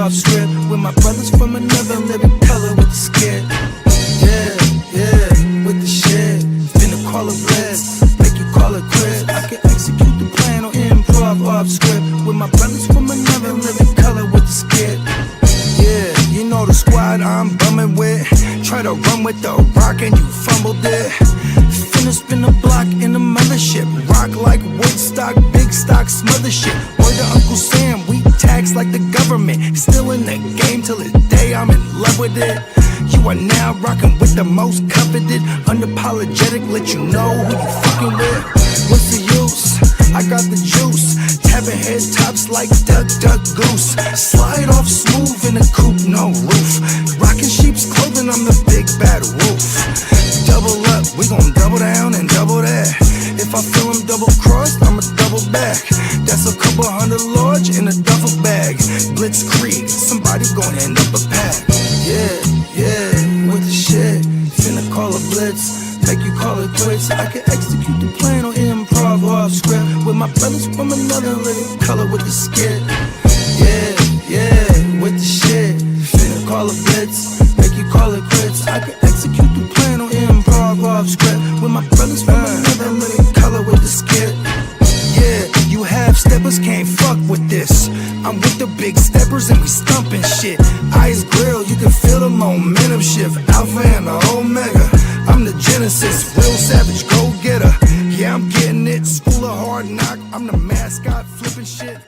off script with my brothers from another living color with the skit. Yeah, with the shit. Finna call it blitz, make you call it quit. I can execute the plan or improv off script with my brothers from another living color with the skit. Yeah, you know the squad I'm bumming with. Try to run with the rock and you fumbled it. Finna spin the block in the mothership. Rock like Woodstock, big stock, smother shit. Word to Uncle Sam, we tax like the government. Still in the game till this day, I'm in love with it. You are now rocking with the most coveted. Unapologetic, let you know who you fucking with. What's the use? I got the juice. Tapping head tops like Duck, Duck, Goose. Slide off smooth in a coupe, no roof. Rocking sheep's clothing, I'm the big bad wolf. Double up, we gon' double down and double that. If I feel I'm double crossed, I'ma double back. That's a couple hundred large in a duffel bag. Blitzkrieg, somebody gon' end up a pack. Yeah, with the shit. Finna call a blitz, make you call it quits. I can execute the plan or improv off script with my brothers from another living color with the skit. Yeah, with the shit. Finna call a blitz, make you call it quits. I can execute the plan or improv off script with my brothers from another living color with the skit. Yeah, you half steppers can't fuck with this. I'm with the big steppers and we stumping shit. Ice grill, you can feel the momentum shift. Alpha and the Omega, I'm the Genesis. Real savage, go getter. Yeah, I'm getting it. School of hard knock, I'm the mascot flipping shit.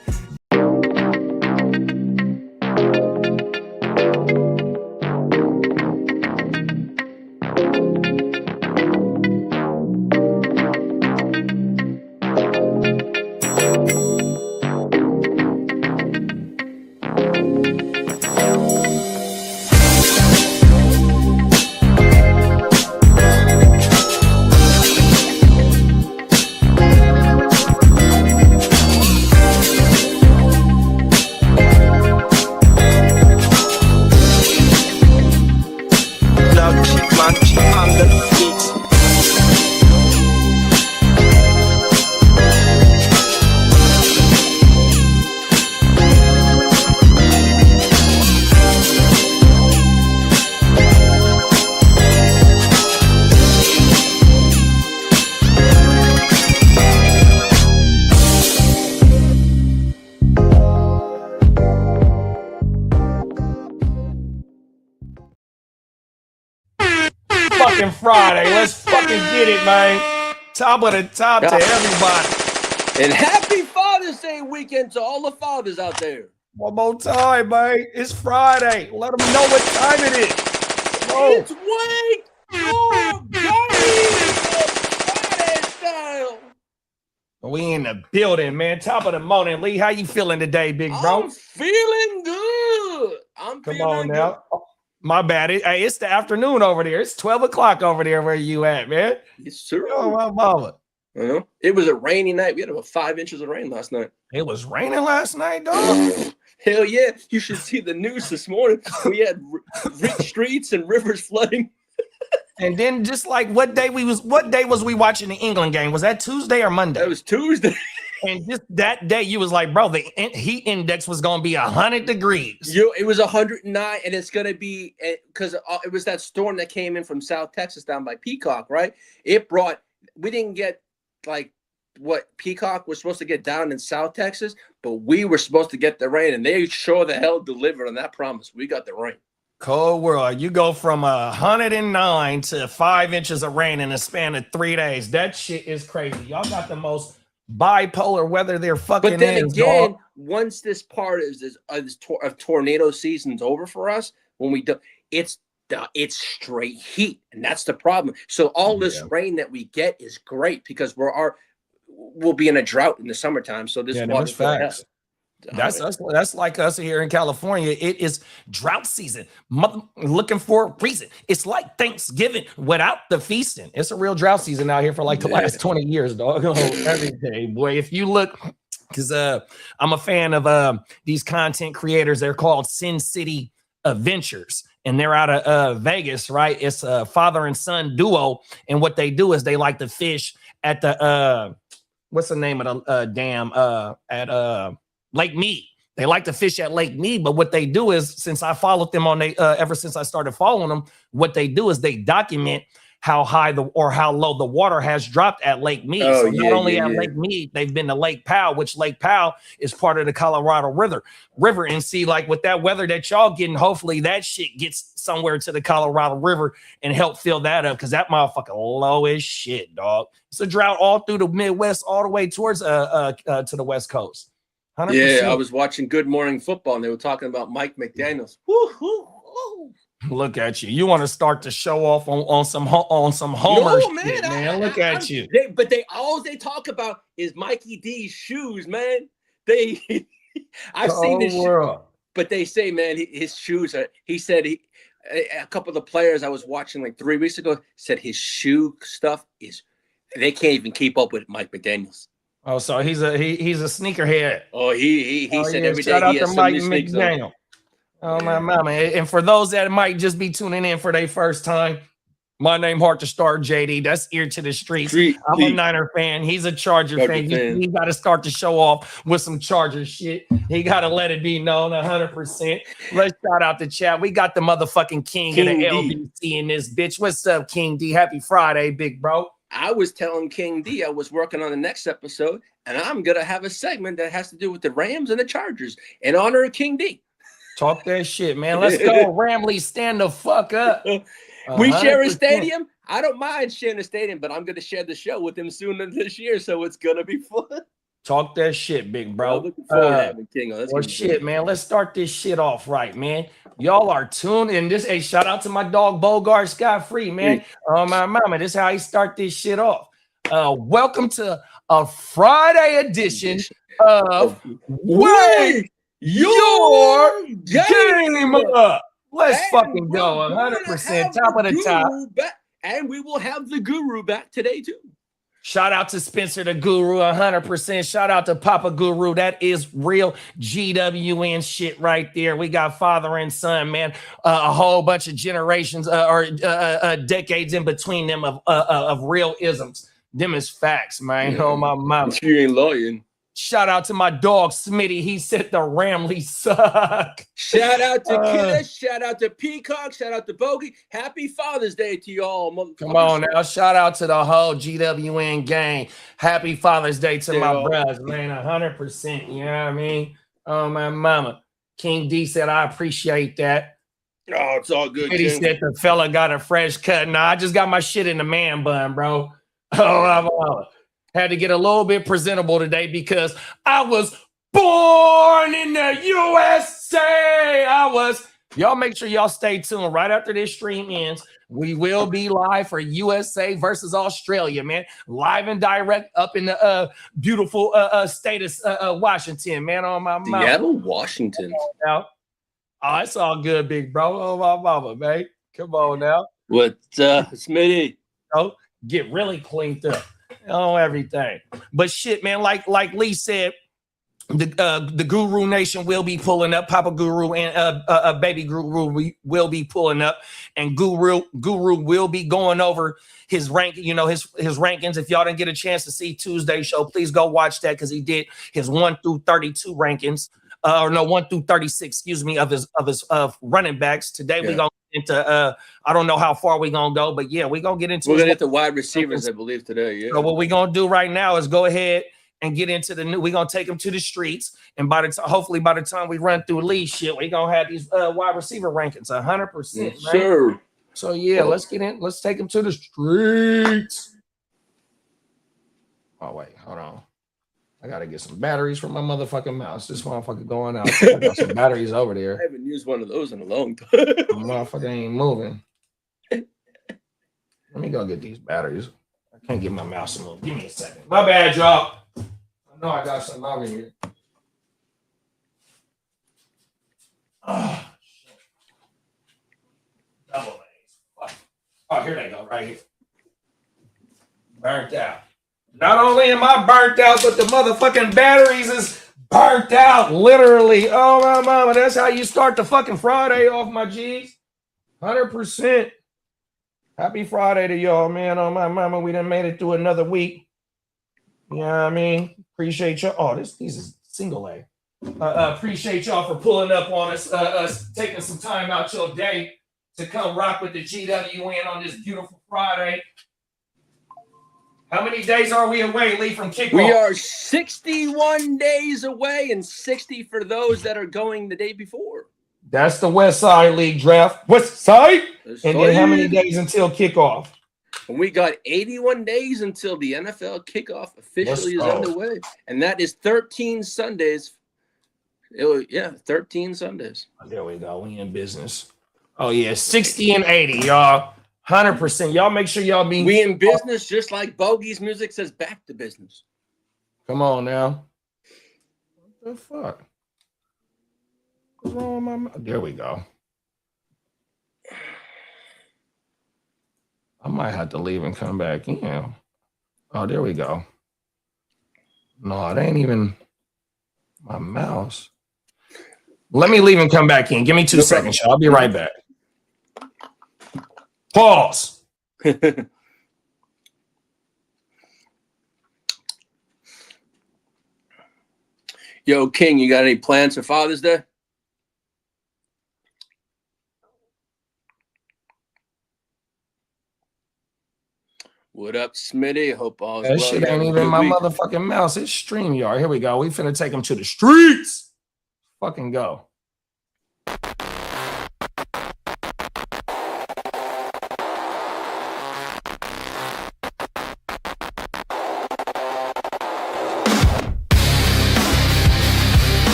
Friday. Let's fucking get it, man. Top of the top to everybody. And happy Father's Day weekend to all the fathers out there. One more time, man. It's Friday. Let them know what time it is. It's week 4, Friday style. We in the building, man. Top of the morning. Lee, how you feeling today, big bro? I'm feeling good. Come on now. My bad. It's the afternoon over there. It's 12 o'clock over there where you at, man. It's true. Oh, my mama. It was a rainy night. We had about 5 inches of rain last night. It was raining last night, dog? Hell yeah. You should see the news this morning. We had rich streets and rivers flooding. And then just like what day was we watching the England game? Was that Tuesday or Monday? That was Tuesday. And just that day, you was like, bro, the heat index was going to be 100 degrees. It was 109, and it's going to be because it was that storm that came in from South Texas down by Peacock, right? We didn't get like what Peacock was supposed to get down in South Texas, but we were supposed to get the rain, and they sure the hell delivered on that promise. We got the rain. Cold world. You go from 109 to 5 inches of rain in a span of 3 days. That shit is crazy. Y'all got the most bipolar weather there fucking But then is, again, dog. once this part of tornado season's over for us, when we do, it's straight heat, and that's the problem. So all this rain that we get is great because we'll be in a drought in the summertime. So this water's facts. That's us. That's like us here in California. It is drought season. Looking for a reason. It's like Thanksgiving without the feasting. It's a real drought season out here for like the last 20 years, dog. Every day, boy. If you look, because I'm a fan of these content creators. They're called Sin City Adventures, and they're out of Vegas, right? It's a father and son duo, and what they do is they like to fish at the what's the name of the dam at Lake Mead. They like to fish at Lake Mead, but what they do is, since I followed them on ever since I started following them, what they do is they document how high or how low the water has dropped at Lake Mead. Oh, so not only at Lake Mead, they've been to Lake Powell, which Lake Powell is part of the Colorado River. And see, like with that weather that y'all getting, hopefully that shit gets somewhere to the Colorado River and help fill that up, because that motherfucker low as shit, dog. It's a drought all through the Midwest, all the way towards to the West Coast. 100%. Yeah, I was watching Good Morning Football, and they were talking about Mike McDaniels. Woo-hoo-hoo. Look at you. You want to start to show off on some Homer shit, man. Look at you. But all they talk about is Mikey D's shoes, man. I've seen this shit, but they say, man, his shoes are. He said a couple of the players I was watching like 3 weeks ago said his shoe stuff is. They can't even keep up with Mike McDaniels. Oh, so he's a sneakerhead. Oh, he said every day shout out he to has Mike some new sneakers McDaniel. Oh, my mama. And for those that might just be tuning in for their first time, my name Heart to Start JD. That's ear to the streets. I'm a Niner fan. He's a Charger fan. He got to start to show off with some Charger shit. He got to let it be known 100%. Let's shout out the chat. We got the motherfucking king of the LBC in this bitch. What's up, King D? Happy Friday, big bro. I was telling King D I was working on the next episode, and I'm going to have a segment that has to do with the Rams and the Chargers in honor of King D. Talk that shit, man. Let's go. Ramley, stand the fuck up. We share a stadium. I don't mind sharing a stadium, but I'm going to share the show with him soon this year, so it's going to be fun. Talk that shit, big bro. Looking forward to having King on. Well, shit, man. Let's start this shit off right, man. Y'all are tuned in. Hey, shout out to my dog Bogard Scott Free, man. Oh, my mama. This is how he start this shit off. Welcome to a Friday edition of Wake Your Game Up. Let's fucking go. 100%. Top of the top. And we will have the Guru back today, too. Shout out to Spencer the Guru, 100%. Shout out to Papa Guru. That is real GWN shit right there. We got father and son, man. A whole bunch of generations or decades in between them of real isms. Them is facts, man. Oh, my mama. You ain't lying. Shout out to my dog Smitty. He said the Ramley suck. Shout out to Kitteh. Shout out to Peacock. Shout out to Bogey. Happy Father's Day to y'all. Come on now. Shout out to the whole GWN gang. Happy Father's Day to my brothers, man. 100%. You know what I mean? Oh, my mama. King D said, I appreciate that. Oh, it's all good. He said the fella got a fresh cut. Nah, I just got my shit in the man bun, bro. Oh, had to get a little bit presentable today because I was born in the USA. Y'all make sure y'all stay tuned. Right after this stream ends, we will be live for USA versus Australia, man. Live and direct up in the beautiful state of Washington, man. On my mouth. Seattle, Washington. Oh, it's all good, big bro. Oh, my mama, man. Come on now. What's up, Smitty? Oh, get really cleaned up. Oh, everything. But shit, man, like Lee said, the Guru Nation will be pulling up. Papa Guru and Baby Guru will be pulling up, and Guru will be going over his rank, his rankings. If y'all didn't get a chance to see Tuesday's show, please go watch that because he did his 1 through 32 rankings. 1 through 36, excuse me, of his running backs. Today we're gonna get into I don't know how far we're gonna go, but yeah, we're gonna get into the wide receivers, I believe, today. Yeah. So what we're gonna do right now is go ahead and get into the new. We're gonna take them to the streets, and hopefully by the time we run through Lee shit, we're gonna have these wide receiver rankings 100%. Sure. So yeah, let's get in. Let's take them to the streets. Oh wait, hold on. I gotta get some batteries from my motherfucking mouse. This motherfucker going out. I got some batteries over there. I haven't used one of those in a long time. Motherfucker ain't moving. Let me go get these batteries. I can't get my mouse to move. Give me a second. My bad, y'all. I know I got something over here. Oh, shit. Double A's. Oh, here they go, right here. Burnt out. Not only am I burnt out, but the motherfucking batteries is burnt out, literally. Oh, my mama, that's how you start the fucking Friday off, my G's. 100%. Happy Friday to y'all, man. Oh, my mama, we done made it through another week. You know what I mean? Appreciate y'all. Oh, these is single A. Appreciate y'all for pulling up on us, taking some time out your day to come rock with the GWN on this beautiful Friday. How many days are we away, Lee, from kickoff? We are 61 days away and 60 for those that are going the day before. That's the West Side League draft. West Side? And then how many days until kickoff? And we got 81 days until the NFL kickoff officially is underway. And that is 13 Sundays. 13 Sundays. There we go. We in business. Oh, yeah. 60 and 80, y'all. 100%. Y'all make sure y'all be. We in business, just like Bogey's music says, back to business. Come on now. What the fuck? What's wrong with my mouth? There we go. I might have to leave and come back in. Oh, there we go. No, it ain't even my mouse. Let me leave and come back in. Give me 2 seconds, y'all. I'll be right back. Pause. Yo, King, you got any plans for Father's Day? What up, Smitty? Hope all is that well. Shit ain't even my motherfucking mouse. It's StreamYard. Here we go. We finna take them to the streets. Fucking go.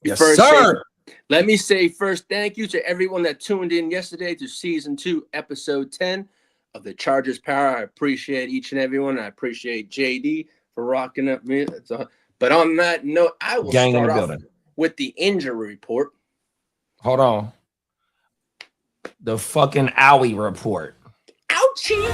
Yes, sir. Let me say first thank you to everyone that tuned in yesterday to season 2, episode 10 of the Chargers Power. I appreciate each and everyone. I appreciate JD for rocking up me. But on that note, I will start off with the injury report. Hold on. The fucking owie report. Ouchie.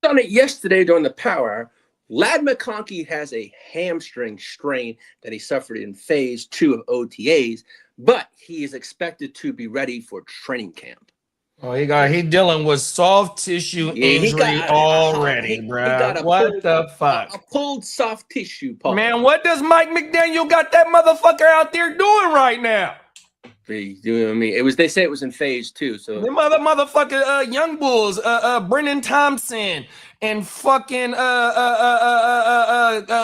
On it yesterday during the Power Hour, Ladd McConkey has a hamstring strain that he suffered in phase 2 of OTAs, but he is expected to be ready for training camp. Oh, he dealing with soft tissue injury already, bro. What the fuck? A pulled soft tissue, Paul. Man, what does Mike McDaniel got that motherfucker out there doing right now? They say it was in phase 2. So the motherfucker young bulls, Brendan Thompson and fucking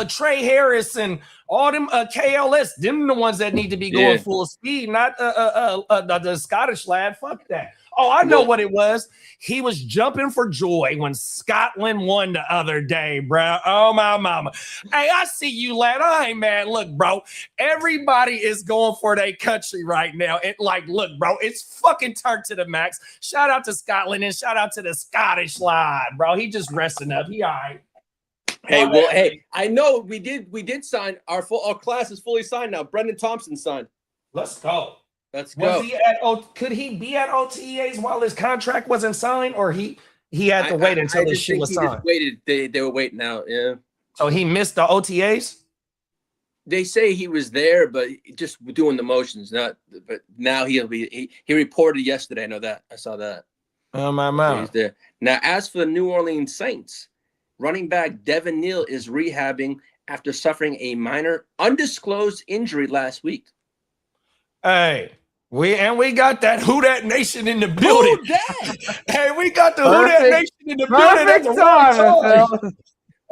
Trey Harris and all them KLS, them the ones that need to be going full speed, not the Scottish lad. Fuck that. Oh, I know what it was. He was jumping for joy when Scotland won the other day, bro. Oh, my mama. Hey, I see you, lad. I ain't mad. Look, bro, everybody is going for their country right now. Look, bro, it's fucking turned to the max. Shout out to Scotland and shout out to the Scottish lad, bro. He just resting up. He all right. Hey, I know we did sign our class is fully signed now. Brendan Thompson signed. Let's go. Let's go. Could he be at OTAs while his contract wasn't signed, or he had to wait until his shit was signed? They were waiting out. Yeah. So he missed the OTAs. They say he was there, but just doing the motions. But now he'll be. He reported yesterday. I know that. I saw that. Oh my man. He's there now. As for the New Orleans Saints, running back Devin Neal is rehabbing after suffering a minor undisclosed injury last week. Hey. We got that Who Dat Nation in the building. Who dat? Hey, we got the Who Dat Nation in the building.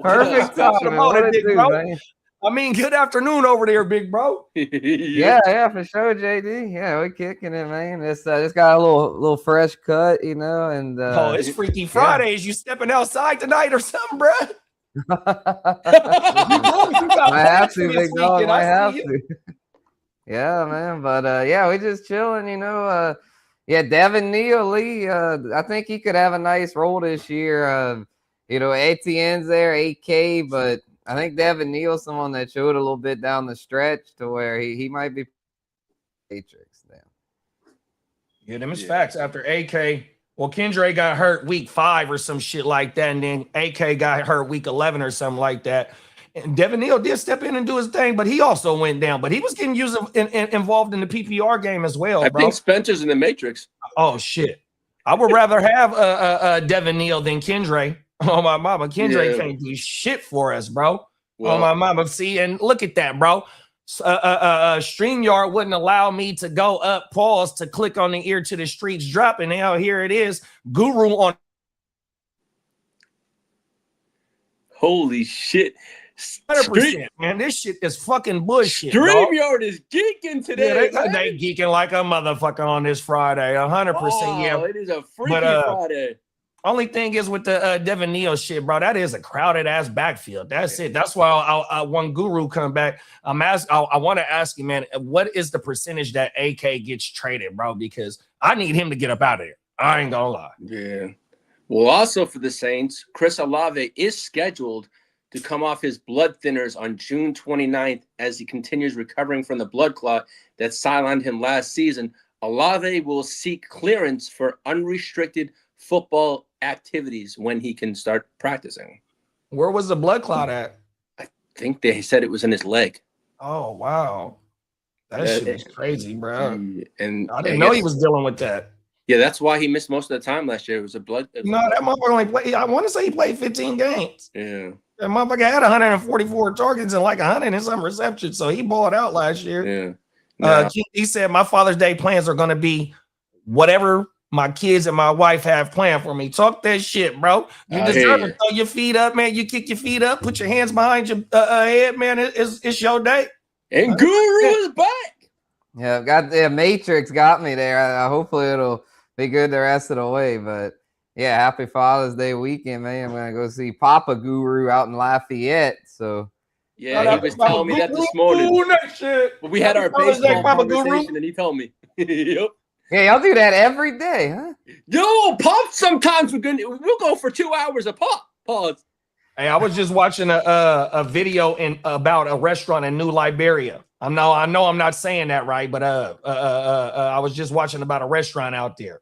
Perfect time. I mean, good afternoon over there, big bro. Yeah, for sure, JD. Yeah, we're kicking it, man. It's got a little fresh cut, and it's Freaky Fridays. You stepping outside tonight or something, bro? Might have to, big dog. Might have to. to. Yeah, man. But yeah, we just chilling, you know. Yeah, Devin Neal Lee. I think he could have a nice role this year. You know, Etienne's there, 8K, but I think Devin Neal's someone that showed a little bit down the stretch to where he might be Matrix now. Yeah, them is facts. After AK, well, Kendra got hurt week 5 or some shit like that, and then AK got hurt week 11 or something like that. And Devin Neal did step in and do his thing, but he also went down. But he was getting involved in the PPR game as well, bro. I think Spencer's in the Matrix. Oh, shit. I would rather have Devin Neal than Kendra. Oh, my mama. Kendra can't do shit for us, bro. Well, oh, my mama. See, and look at that, bro. StreamYard wouldn't allow me to go up, pause, to click on the ear to the streets drop, and now here it is. Guru on. Holy shit. 100%, man. This shit is fucking bullshit. StreamYard is geeking today. Yeah, they geeking like a motherfucker on this Friday. 100%. Yeah, it is a freaky Friday. Only thing is with the Devin Neal shit, bro. That is a crowded ass backfield. That's it. That's why I when Guru come back, I want to ask you, man, what is the percentage that AK gets traded, bro? Because I need him to get up out of here. I ain't gonna lie. Yeah. Well, also for the Saints, Chris Olave is scheduled to come off his blood thinners on June 29th as he continues recovering from the blood clot that sidelined him last season. Olave will seek clearance for unrestricted football activities when he can start practicing. Where was the blood clot at? I think they said it was in his leg. Oh, wow. That shit is crazy, bro. And I didn't know he was dealing with that. Yeah, that's why he missed most of the time last year. It was a blood. No, that motherfucker only played. I want to say he played 15 games. Yeah. That motherfucker had 144 targets and like 100 and some receptions. So he balled out last year. Yeah. He said, my Father's Day plans are going to be whatever my kids and my wife have planned for me. Talk that shit, bro. You deserve it. Throw your feet up, man. You kick your feet up. Put your hands behind your head, man. It's your day. And Guru is back. Yeah, got the Matrix got me there. Hopefully it'll be good the rest of the way. But yeah, happy Father's Day weekend, man. I'm gonna go see Papa Guru out in Lafayette. So yeah, he was telling me that this morning. But we had our baseball conversation, and he told me. Yep. Yeah, y'all do that every day, huh? Yo, Pop. Sometimes we'll go for 2 hours a pop. Pause. Hey, I was just watching a video about a restaurant in New Liberia. I know I'm not saying that right, but I was just watching about a restaurant out there.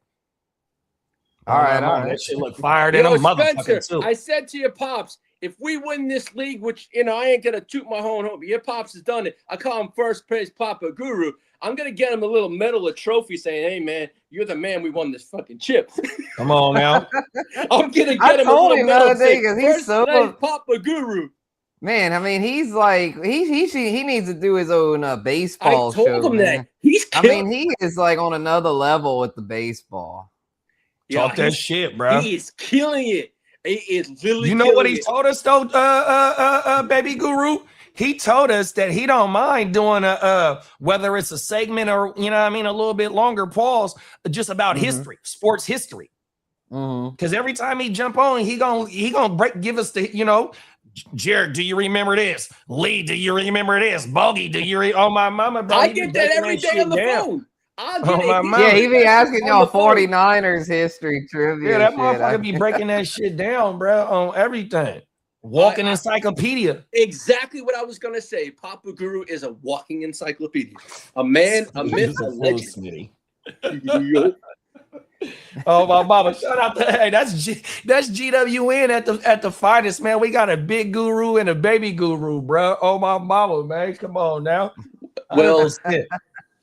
All right. That shit look fired in a motherfucker too. I said to your pops, if we win this league, which I ain't gonna toot my own home, your pops has done it. I call him first place Papa Guru. I'm gonna get him a little medal, a trophy, saying, "Hey man, you're the man. We won this fucking chip." Come on now. I'm gonna get him a little medal. He's so Papa Guru. Man, I mean, he's like he needs to do his own baseball show. I told him that he is like on another level with the baseball. Talk that shit, bro. He is killing it. He is literally. You know what he told us though, baby Guru? He told us that he don't mind doing whether it's a segment or a little bit longer pause, just about history, sports history. Because every time he jump on, he gonna give us the Jared, do you remember this? Lee, do you remember this? Bogey, do you? Oh my mama, bro. I get that every day on the phone. Yeah, he be asking y'all 49ers history trivia. Yeah, that motherfucker be breaking that shit down, bro, on everything. Walking encyclopedia. Exactly what I was gonna say. Papa Guru is a walking encyclopedia. A man, a myth, a legend. Oh my mama! Shout out to that's GWN at the finest, man. We got a big guru and a baby guru, bro. Oh my mama, man! Come on now. Well,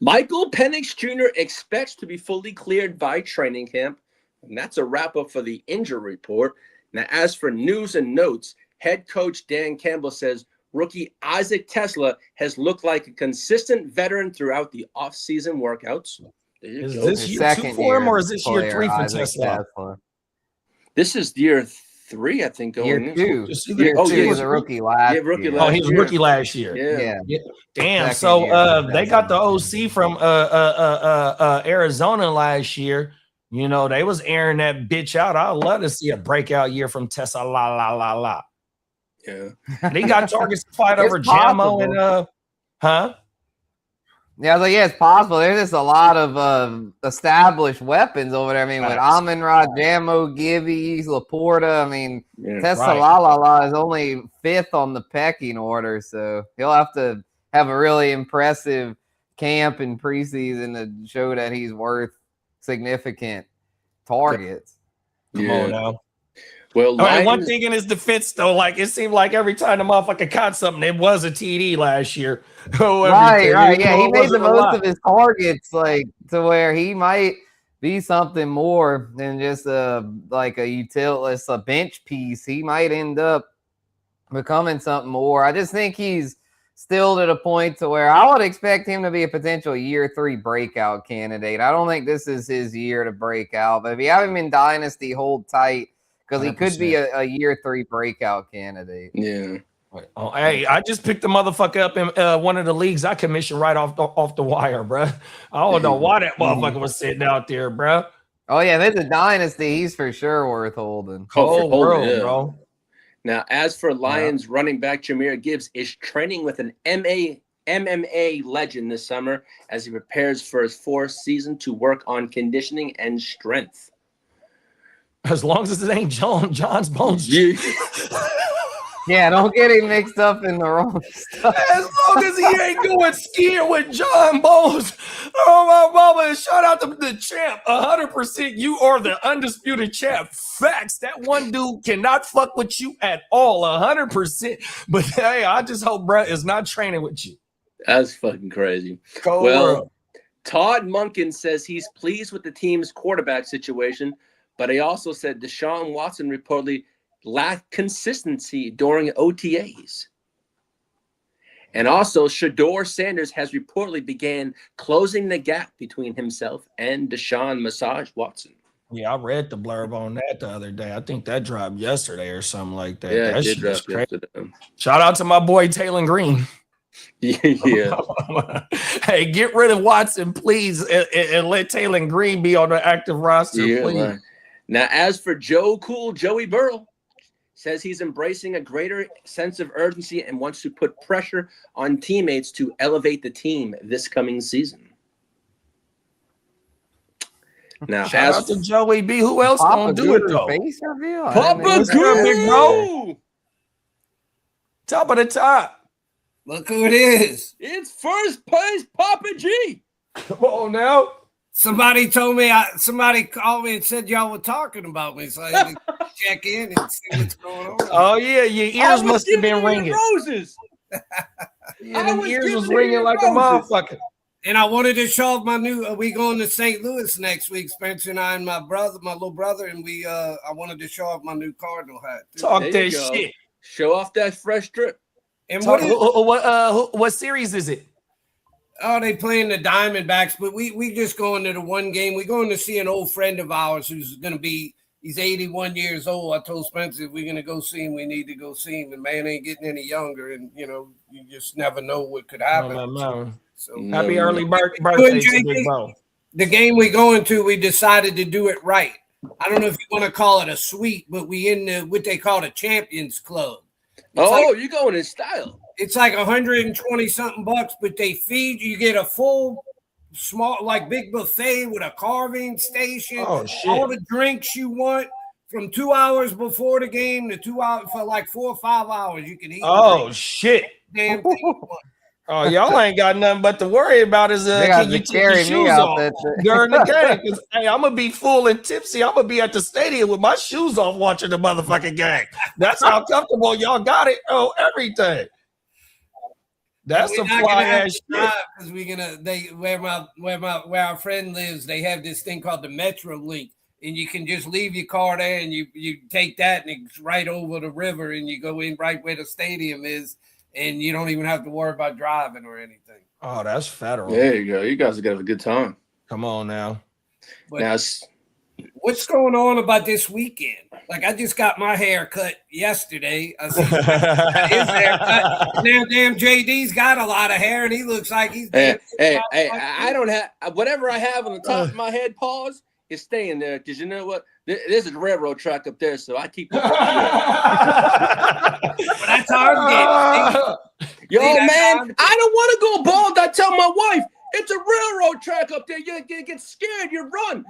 Michael Penix Jr. expects to be fully cleared by training camp, and that's a wrap up for the injury report. Now, as for news and notes, head coach Dan Campbell says rookie Isaac Tesla has looked like a consistent veteran throughout the offseason workouts. Is this year 2 for him, or is this year 3 for Tesla? This is year 3, I think. Year 2. He was a rookie last year. He was a rookie last year. Yeah. Damn. So they got the OC from Arizona last year. They was airing that bitch out. I'd love to see a breakout year from Tesla. Yeah. And he got targets to fight It's over Jamo possible. and huh? Yeah, I was like, yeah, it's possible. There's just a lot of established weapons over there. I mean, with Facts. Amon-Ra, Jamo, Gibby, Laporta. I mean, Yeah. Tessalala is only 5th on the pecking order, so he'll have to have a really impressive camp in preseason to show that he's worth significant targets. Come on now. Well, All right, one Lions, thing in his defense, though, like it seemed like every time the motherfucker caught something, it was a TD last year. Right. Yeah, he made the most lot. of his targets, like to where he might be something more than just like a bench piece. He might end up becoming something more. I just think he's still to the point to where I would expect him to be a potential year 3 breakout candidate. I don't think this is his year to break out, but if you have him in Dynasty, hold tight because he could be a year 3 breakout candidate. yeah. Oh, hey, I just picked the motherfucker up in one of the leagues I commissioned right off the wire, bro. I don't know why that motherfucker was sitting out there, bro. Oh yeah, if it's a Dynasty, he's for sure worth holding. Oh, bro. Now, as for Lions running back Jahmyr Gibbs is training with an MMA legend this summer as he prepares for his 4th season to work on conditioning and strength. As long as it ain't John's Bones. Yeah, don't get him mixed up in the wrong stuff. As long as he ain't going skiing with John Bones. Oh, my mama. And shout out to the champ. 100%. You are the undisputed champ. Facts. That one dude cannot fuck with you at all. 100%. But hey, I just hope Brett is not training with you. That's fucking crazy. World. Todd Monken says he's pleased with the team's quarterback situation, but he also said Deshaun Watson reportedly lacked consistency during OTAs. And also, Shedeur Sanders has reportedly began closing the gap between himself and Deshaun Massage Watson. Yeah, I read the blurb on that the other day. I think that dropped yesterday or something like that. Yeah, that it did shit drop is crazy. yesterday. Shout out to my boy Taylor Green. Yeah. Hey, get rid of Watson, please, and let Taylor Green be on the active roster, please. Man. Now, as for Joey Burrow says he's embracing a greater sense of urgency and wants to put pressure on teammates to elevate the team this coming season. Now, shout out to Joey B. Who else gonna do it though? Face reveal? Papa Big bro. Top of the top. Look who it is. It's first place Papa G. Come on now. Somebody told me, somebody called me and said y'all were talking about me. So I had to check in and see what's going on. Oh, yeah. Your ears must have been ringing. Roses. Yeah, the ears was ringing like a motherfucker. And I wanted to show off my new. We going to St. Louis next week. Spencer and I and my little brother, and we. I wanted to show off my new Cardinal hat. Talk that shit. Show off that fresh drip. And what series is it? Oh, they playing the Diamondbacks, but we just going to the one game. We're going to see an old friend of ours who's going to be. He's 81 years old. I told Spencer if we're going to go see him, we need to go see him. The man ain't getting any younger, and you just never know what could happen. No. So happy early birthday to Big Bo. The game we going to, we decided to do it right. I don't know if you want to call it a suite, but we in what they call the Champions Club. You're going in style. It's like 120 something bucks, but they feed you. You get a full, small, like big buffet with a carving station. Oh shit! All the drinks you want from 2 hours before the game to 2 hours for like 4 or 5 hours. You can eat. Oh shit! Damn thing you want. Oh, y'all ain't got nothing but to worry about is can you take your shoes off during the game? Because hey, I'm gonna be full and tipsy. I'm gonna be at the stadium with my shoes off watching the motherfucking game. That's how comfortable y'all got it. Oh, everything. That's some fly ass shit. Because where our friend lives, they have this thing called the Metro Link, and you can just leave your car there, and you take that, and it's right over the river, and you go in right where the stadium is. And you don't even have to worry about driving or anything. Oh, that's federal. There you go. You guys are gonna have a good time. Come on now. But what's going on about this weekend? Like I just got my hair cut yesterday. I said his haircut. Now damn JD's got a lot of hair and he looks like he's hey, I don't have whatever I have on the top of my head, pause, is staying there. Because you know what? This is a railroad track up there, so I keep. But that's hard game. Yo, man, I don't want to go bald. I tell my wife, it's a railroad track up there. You get scared, you run.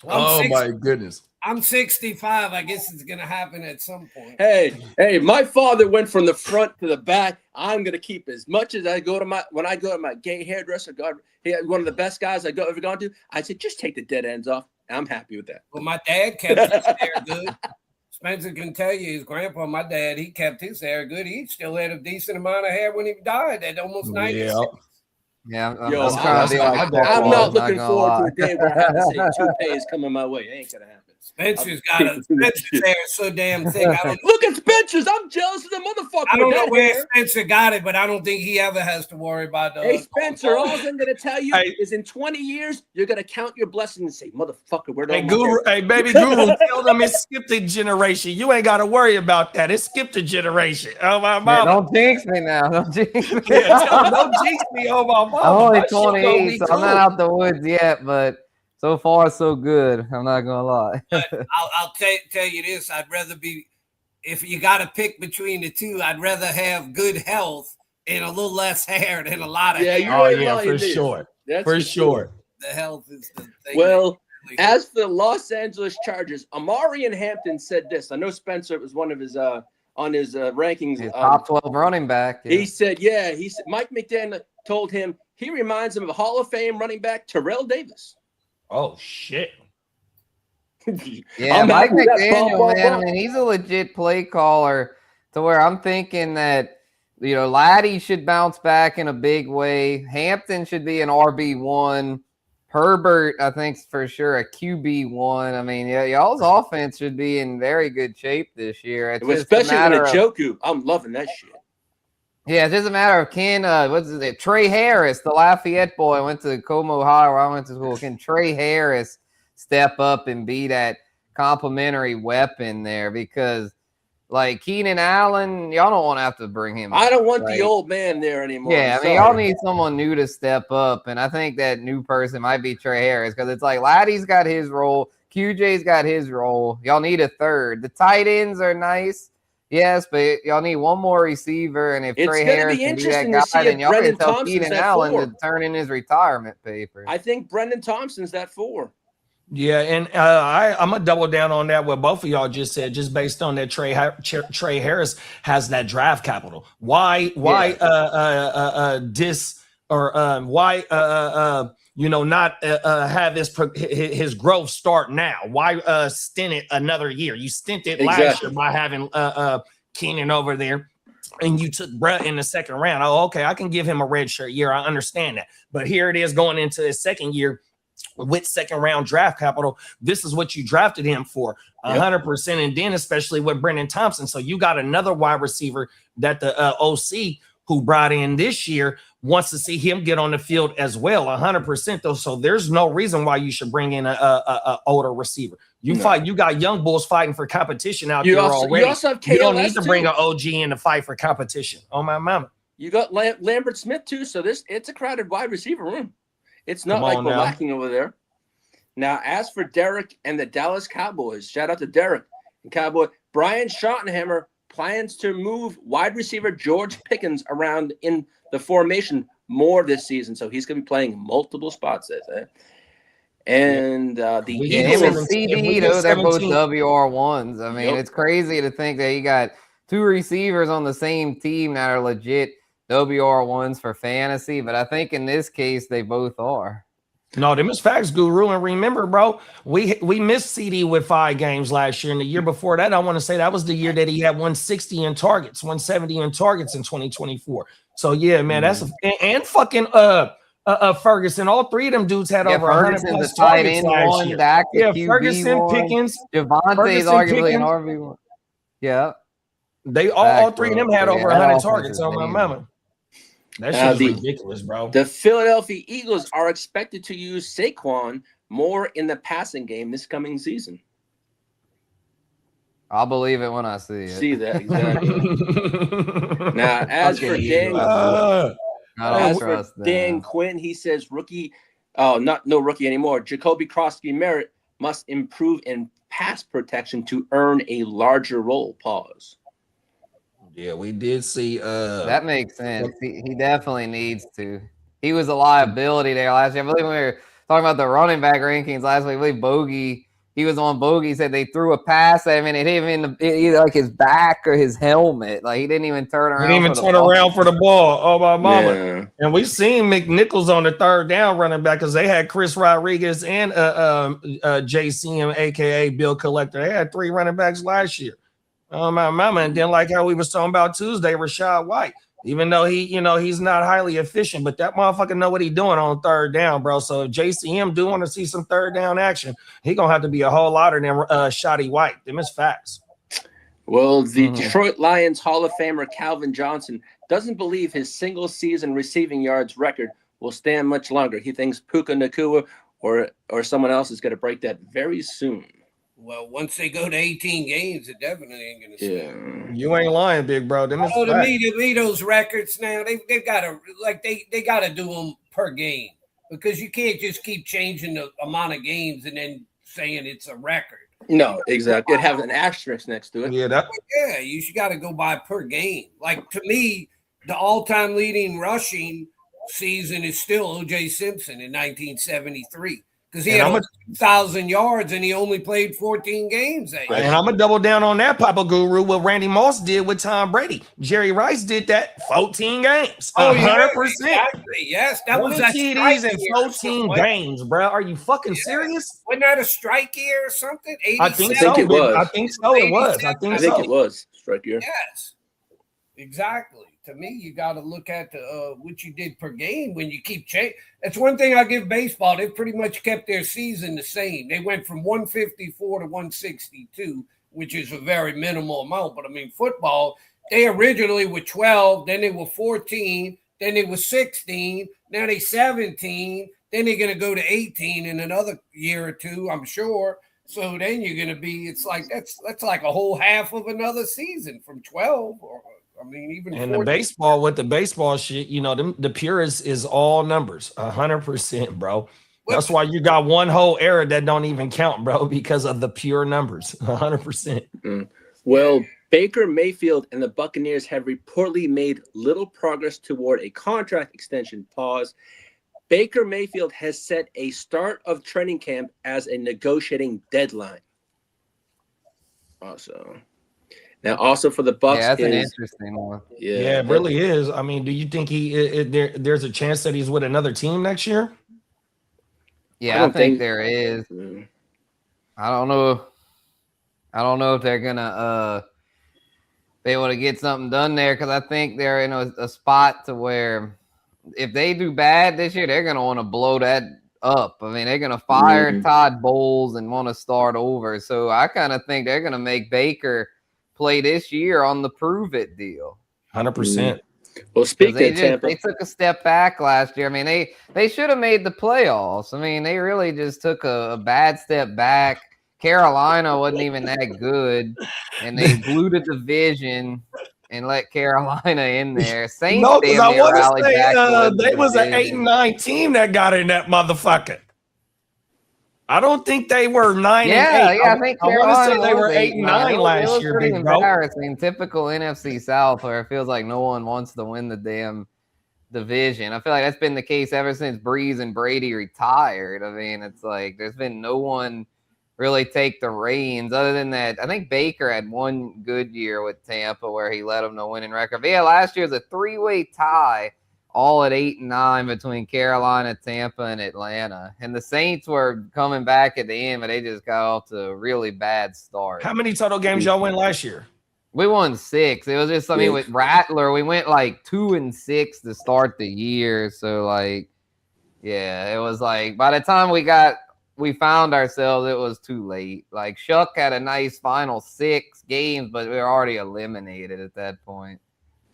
My goodness. I'm 65. I guess it's gonna happen at some point. Hey, my father went from the front to the back. I'm gonna keep as much as I go to my gay hairdresser. God, he had one of the best guys I ever gone to. I said, just take the dead ends off. I'm happy with that. Well, my dad kept his hair good. Spencer can tell you, his grandpa, my dad, he kept his hair good. He still had a decent amount of hair when he died at almost 96. Yeah, I'm not looking forward to a day where I have to say toupee is coming my way. It ain't gonna happen. Spencer's hair is so damn thick. Look at Spencer's. I'm jealous of the motherfucker. I don't know where Spencer got it, but I don't think he ever has to worry about that. Hey, Spencer, all I'm going to tell you is in 20 years, you're going to count your blessings and say, motherfucker, where Hey, baby Guru, tell them it skipped a generation. You ain't got to worry about that. It skipped a generation. Oh, my mama. Don't jinx me now. Don't jinx me. Don't jinx me. Oh, my mama. I'm only 28, so I'm not out the woods yet, but so far, so good. I'm not gonna lie. I'll tell you this. I'd rather be, if you got to pick between the two, I'd rather have good health and a little less hair than a lot of hair. For sure. That's for sure. The health is the thing. Well, as for the Los Angeles Chargers, Omarion Hampton said this. I know Spencer was one of his on his rankings. His top 12 running back. Yeah. He said Mike McDaniel told him he reminds him of Hall of Fame running back Terrell Davis. Oh shit! Yeah, Mike McDaniel, man. I mean, he's a legit play caller. To where I'm thinking that Laddie should bounce back in a big way. Hampton should be an RB1. Herbert, I think for sure a QB1. I mean, y'all's offense should be in very good shape this year. Especially with Njoku. I'm loving that shit. Yeah, it's just a matter of Trey Harris, the Lafayette boy, went to Como High where I went to school. Can Trey Harris step up and be that complimentary weapon there? Because like Keenan Allen, y'all don't want to have to bring him. I don't want the old man there anymore. Yeah, I mean, y'all need someone new to step up. And I think that new person might be Trey Harris because it's like Laddie's got his role. QJ's got his role. Y'all need a third. The tight ends are nice. Yes, but y'all need one more receiver, and if Trey Harris can be that guy, then y'all can tell Keenan Allen to turn in his retirement papers. I think Brendan Thompson's that 4. Yeah, and I'm gonna double down on that. What both of y'all just said, just based on that Trey Harris has that draft capital. Why not have his growth start now? Why stint it another year? You stinted last year by having Keenan over there, and you took Brett in the second round. Oh, okay, I can give him a red shirt year. I understand that. But here it is going into his second year with second round draft capital. This is what you drafted him for, 100%. And then especially with Brendan Thompson. So you got another wide receiver that the OC who brought in this year wants to see him get on the field as well, 100% though. So there's no reason why you should bring in a older receiver. You got young bulls fighting for competition out there already. You also have KLS, you don't need to bring an OG in to fight for competition. Oh my mama. You got Lambert Smith too. So it's a crowded wide receiver room. It's not like we're lacking over there. Now, as for Derek and the Dallas Cowboys, shout out to Derek and Cowboy. Brian Schottenheimer plans to move wide receiver George Pickens around in the formation more this season. So he's going to be playing multiple spots. And the Eagles and CD, they're both WR1s. I mean, it's crazy to think that you got 2 receivers on the same team that are legit WR1s for fantasy, but I think in this case they both are. No, them is facts, Guru. And remember, bro, we missed CD with 5 games last year, and the year before that, I want to say that was the year that he had 160 in targets, 170 in targets in 2024. So yeah, man, that's and fucking Ferguson. All 3 of them dudes had over 100 plus targets last year. Ferguson, Pickens, Javonte's arguably an RB1. Yeah, they all 3 of them had over 100 targets on my mama. That shit's ridiculous, bro. The Philadelphia Eagles are expected to use Saquon more in the passing game this coming season. I'll believe it when I see it. See that, exactly. Now, as for Dan Quinn, he says no rookie anymore. Jacoby Crosby Merritt must improve in pass protection to earn a larger role. Pause. Yeah, we did see. That makes sense. He definitely needs to. He was a liability there last year. I believe when we were talking about the running back rankings last week, I believe Bogey, he was on Bogey, said they threw a pass at him and it hit him in either like his back or his helmet. Like he didn't even turn around. He didn't even turn around for the ball. Oh, my mama. Yeah. And we've seen McNichols on the third down running back because they had Chris Rodriguez and JCM, a.k.a. Bill Collector. They had 3 running backs last year. Oh, my mama. And then like how we was talking about Tuesday, Rashad White. Even though he's not highly efficient, but that motherfucker know what he doing on third down, bro. So if JCM do want to see some third down action, he going to have to be a whole lot of them Shoddy White. Them is facts. Well, the Detroit Lions Hall of Famer Calvin Johnson doesn't believe his single-season receiving yards record will stand much longer. He thinks Puka Nacua or someone else is going to break that very soon. Well, once they go to 18 games, it definitely ain't going to stand. You ain't lying, big bro. Them is To facts. me, those records now, they've got to they got to do them per game because you can't just keep changing the amount of games and then saying it's a record. No, exactly. It has an asterisk next to it. Yeah, you got to go by per game. Like to me, the all-time leading rushing season is still O.J. Simpson in 1973 because he had 2,000 yards and he only played 14 games. And I'm gonna double down on that, Papa Guru. What Randy Moss did with Tom Brady, Jerry Rice did that 14 games. 100%. Exactly. Yes, that was that TDs in 14 games, bro. Are you fucking serious? Wasn't that a strike year or something? I think so. it was. I think so. It was. I think it was strike year. Yes, exactly. To me, you got to look at what you did per game when you keep changing. That's one thing I give baseball. They've pretty much kept their season the same. They went from 154 to 162, which is a very minimal amount. But, I mean, football, they originally were 12, then they were 14, then they were 16, now they 17, then they're going to go to 18 in another year or two, I'm sure. So then you're going to be – it's like that's like a whole half of another season from 12 or – I mean, even and the baseball with the baseball shit, the purist is all numbers, 100%, bro. That's why you got one whole era that don't even count, bro, because of the pure numbers, 100%. Well, Baker Mayfield and the Buccaneers have reportedly made little progress toward a contract extension. Pause. Baker Mayfield has set a start of training camp as a negotiating deadline. Also. Now, also for the Bucs, that's an interesting one. Yeah, it really is. I mean, do you think there's a chance that he's with another team next year? Yeah, I think there is. I don't know. I don't know if they're gonna be able to get something done there because I think they're in a spot to where if they do bad this year, they're gonna want to blow that up. I mean, they're gonna fire Todd Bowles and want to start over. So I kind of think they're gonna make Baker play this year on the prove it deal. 100%. Well, speaking of Tampa, they took a step back last year. I mean, they should have made the playoffs. I mean, they really just took a bad step back. Carolina wasn't even that good, and they blew the division and let Carolina in there. Saints, no, because I want to say they was an 8-9 team that got in that motherfucker. I don't think they were 9-8. Yeah, I think I want to say they were 8-9 last year. Pretty embarrassing. Typical NFC South, where it feels like no one wants to win the damn division. I feel like that's been the case ever since Breeze and Brady retired. I mean, it's like there's been no one really take the reins. Other than that, I think Baker had one good year with Tampa where he led them to winning record. But yeah, last year was a 3-way tie, all at 8-9 between Carolina, Tampa, and Atlanta. And the Saints were coming back at the end, but they just got off to a really bad start. How many total games y'all win last year? We won 6. It was just, I mean, with Rattler, we went like 2-6 to start the year. So, like, yeah, it was like by the time we found ourselves, it was too late. Like, Shuck had a nice final 6 games, but we were already eliminated at that point.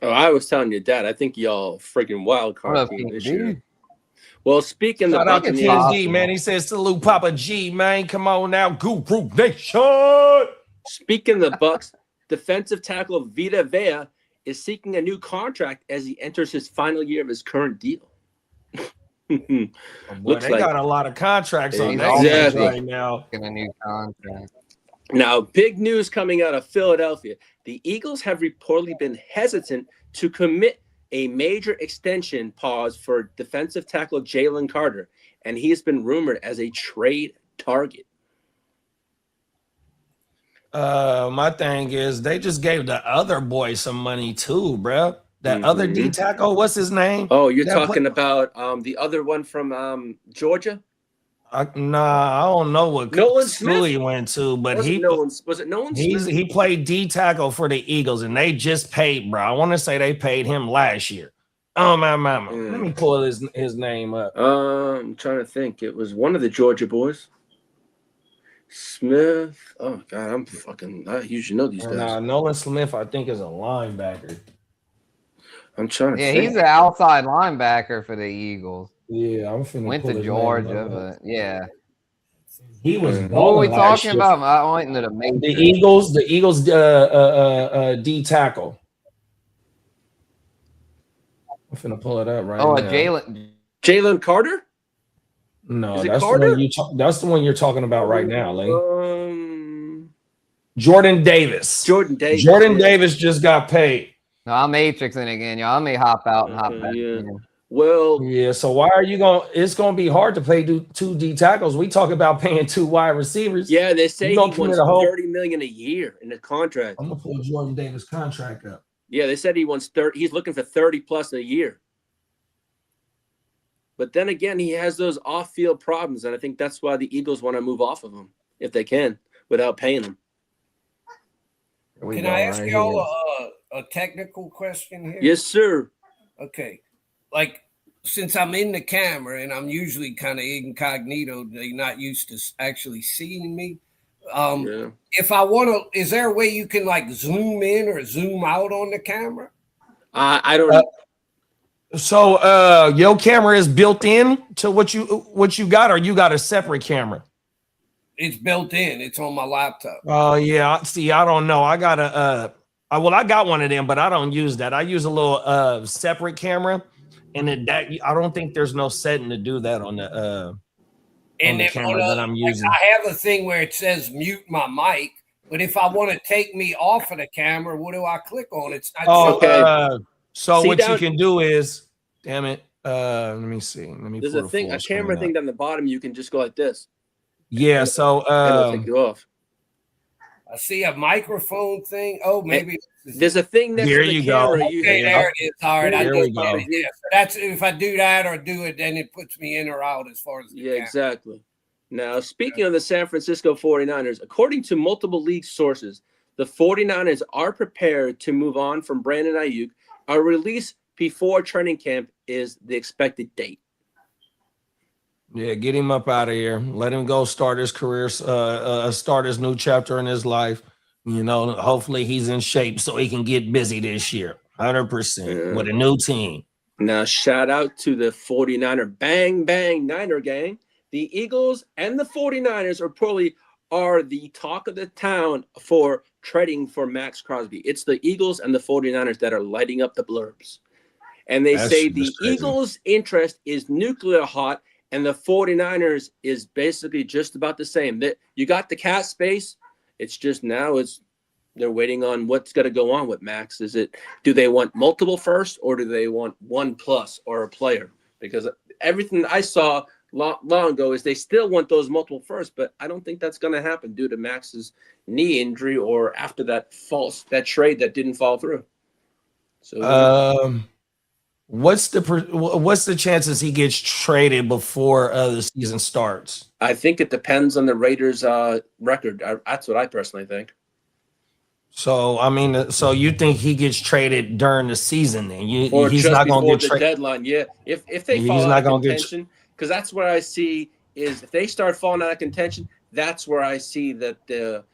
Oh, I was telling your dad, I think y'all freaking wild card team this year. Well, speaking of Buccaneers, G, man, he says salute Papa G, man. Come on now, Guru Nation. Speaking of the Bucs, defensive tackle Vita Vea is seeking a new contract as he enters his final year of his current deal. Boy, Looks they like got a lot of contracts on their Exactly. hands right now. Get a new contract. now big news coming out of Philadelphia. The Eagles have reportedly been hesitant to commit a major extension pause for defensive tackle Jalen Carter, and he has been rumored as a trade target. My thing is they just gave the other boy some money too, bro. That other D tackle, what's his name? Oh, you're talking about the other one from Georgia? Nah, I don't know what Nolan school Smith? he went to, but Was it Nolan Smith? he played D tackle for the Eagles, and they just paid, bro. I want to say they paid him last year. Oh my mama. Let me pull his name up. I'm trying to think. It was one of the Georgia boys. Smith. Oh God, I usually know these guys. Nah, Nolan Smith, I think, is a linebacker. I'm trying to think. Yeah, he's an outside linebacker for the Eagles. Yeah, I'm finna Went pull to his Georgia, name up. but yeah. He was What are we balling last talking year. about? I went into the The Eagles D tackle. I'm finna pull it up right now. Jalen Carter? No, Is it that's Carter? that's the one you're talking about right now, Lane. Jordan Davis. Jordan Davis. Jordan Davis just got paid. No, I'm matrixing again, y'all. I may hop out and hop back in. Well, yeah. So why are you going? It's going to be hard to pay two D tackles. We talk about paying 2 wide receivers. Yeah, they say he wants $30 million a year in the contract. I'm gonna pull Jordan Davis contract up. Yeah, they said he wants 30. He's looking for 30 plus a year. But then again, he has those off-field problems, and I think that's why the Eagles want to move off of him if they can without paying him. Can I ask y'all a technical question here? Yes, sir. Okay. Like, since I'm in the camera and I'm usually kind of incognito, they're not used to actually seeing me. If I want to, is there a way you can like zoom in or zoom out on the camera? I don't. So your camera is built in to what you got, or you got a separate camera? It's built in. It's on my laptop. Oh yeah. See, I don't know. I got I got one of them, but I don't use that. I use a little separate camera, and I don't think there's no setting to do that on the camera that I'm using. I have a thing where it says mute my mic, but if I want to take me off of the camera, what do I click on? It's not okay. So what you can do is, damn it. Let me see. There's a camera thing down the bottom. You can just go like this. Yeah. So it'll take you off. I see a microphone thing. Oh, maybe there's a thing next to the camera. There it is. All right, I just go. Yeah, so that's if I do that or do it, then it puts me in or out as far as the camera. Exactly. Now, speaking of the San Francisco 49ers, according to multiple league sources, the 49ers are prepared to move on from Brandon Aiyuk. A release before training camp is the expected date. Yeah, get him up out of here. Let him go start his career, start his new chapter in his life. You know, hopefully he's in shape so he can get busy this year. 100% with a new team. Now, shout out to the 49er Bang Bang Niner gang. The Eagles and the 49ers are the talk of the town for trading for Maxx Crosby. It's the Eagles and the 49ers that are lighting up the blurbs. And they say the Eagles' interest is nuclear hot, and the 49ers is basically just about the same. That you got the cap space. It's just now they're waiting on what's going to go on with Max. Do they want multiple first, or do they want 1+ or a player? Because everything I saw long ago is they still want those multiple first, but I don't think that's going to happen due to Max's knee injury or after that trade that didn't fall through. So what's the chances he gets traded before the season starts? I think it depends on the Raiders' record. That's what I personally think. So I mean, so you think he gets traded during the season? Then or he's just not going to get the deadline. Yeah, if they fall out of contention, because that's where I see is if they start falling out of contention, that's where I see that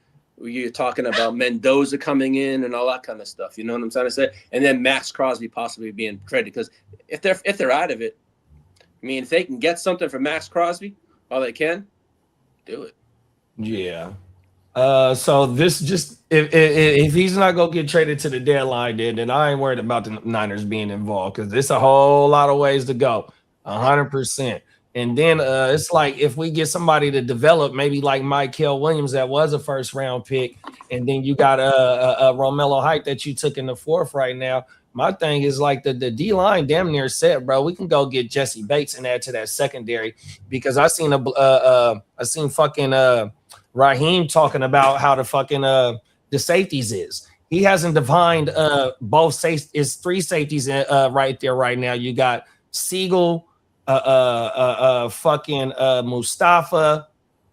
you're talking about Mendoza coming in and all that kind of stuff. You know what I'm trying to say? And then Maxx Crosby possibly being traded, because if they're out of it, I mean, if they can get something from Maxx Crosby, all they can do it. Yeah. So this just if he's not gonna get traded to the deadline, then I ain't worried about the Niners being involved, because there's a whole lot of ways to go. 100%. And then it's like if we get somebody to develop, maybe like Mykel Williams, that was a first round pick, and then you got a Romello Height that you took in the 4th right now. My thing is like the D line damn near set, bro. We can go get Jesse Bates and add to that secondary, because I seen fucking Raheem talking about how the fucking the safeties is. He hasn't defined both safeties. It's 3 safeties right there right now. You got Siegel, fucking Mustafa,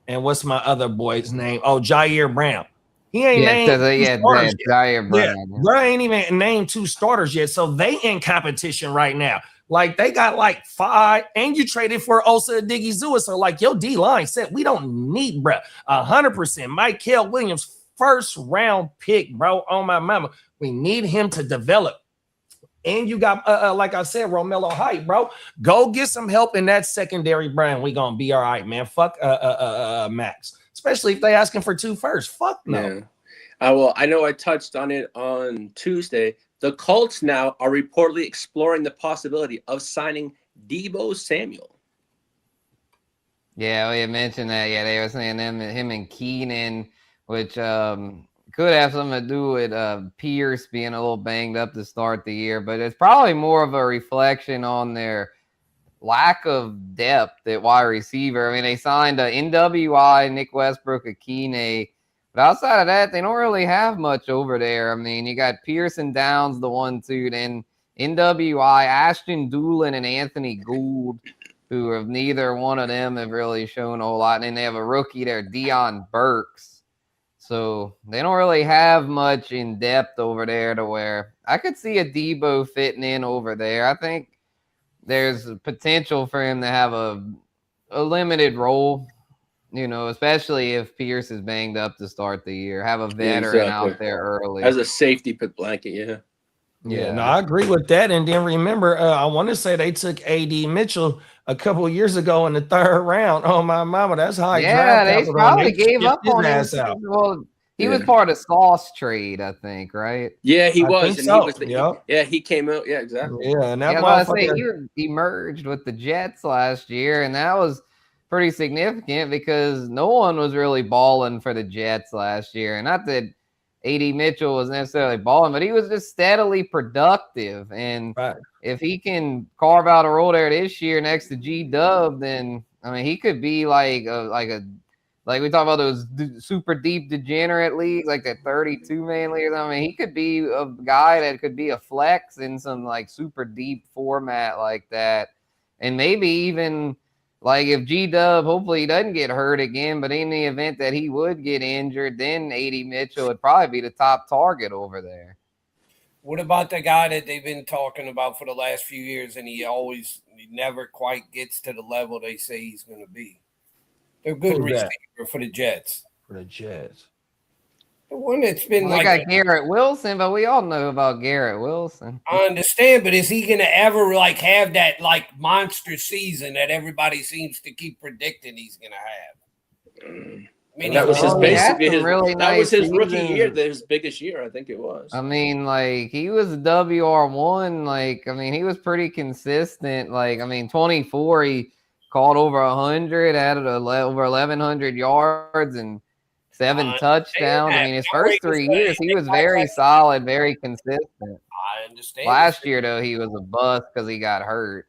and what's my other boy's name? Oh, Jair Brown. He ain't named Jair Brown. Bro ain't even named 2 starters yet, so they in competition right now. Like they got like 5, and you traded for Osa Odigizua, so like your D line said we don't need, bro. 100%. Mykel Williams, first round pick, bro. On my mama, we need him to develop. And you got, like I said, Romello Height, bro. Go get some help in that secondary, Brian. We gonna be all right, man. Fuck Max, especially if they asking for 2 first. Fuck no. Yeah. I know I touched on it on Tuesday. The Colts now are reportedly exploring the possibility of signing Deebo Samuel. Yeah, we had mentioned that. Yeah, they were saying him and Keenan, which could have something to do with Pierce being a little banged up to start the year, but it's probably more of a reflection on their lack of depth at wide receiver. I mean, they signed NWI, Nick Westbrook, Guchinni, but outside of that, they don't really have much over there. I mean, you got Pierce and Downs, the 1-2, then NWI, Ashton Doolin, and Anthony Gould, who have neither one of them have really shown a whole lot. And then they have a rookie there, Deion Burks. So they don't really have much in depth over there to where I could see a Deebo fitting in over there. I think there's potential for him to have a limited role, you know, especially if Pierce is banged up to start the year. Have a veteran out there early. As a safety blanket, Yeah, no, I agree with that. And then remember, I want to say they took A.D. Mitchell a couple of years ago in the 3rd round. Oh, my mama, that's high. Yeah, they probably gave up on him. Well, he was part of Sauce trade, I think, right? Yeah, he was. And he came out. Yeah, exactly. Yeah, and that he merged with the Jets last year, and that was pretty significant because no one was really balling for the Jets last year. And not that A.D. Mitchell was necessarily balling, but he was just steadily productive. And if he can carve out a role there this year next to G-Dub, then, I mean, he could be like we talk about those super deep degenerate leagues, like that 32-man league. I mean, he could be a guy that could be a flex in some like super deep format like that. And maybe even like if G-Dub, hopefully he doesn't get hurt again, but in the event that he would get injured, then A.D. Mitchell would probably be the top target over there. What about the guy that they've been talking about for the last few years, and he never quite gets to the level they say he's going to be? They're good receiver for the Jets. For the Jets. The one that's been they got Garrett Wilson, but we all know about Garrett Wilson. I understand, but is he going to ever like have that like monster season that everybody seems to keep predicting he's going to have? I mean, that was his rookie year, his biggest year, I think it was. I mean, like he was a WR1. Like, I mean, he was pretty consistent. Like, I mean, 24, he caught over 100, added over 1,100 yards and 7 touchdowns. I mean, his first 3 years, he was very solid, very consistent. I understand. Last year, though, he was a bust because he got hurt.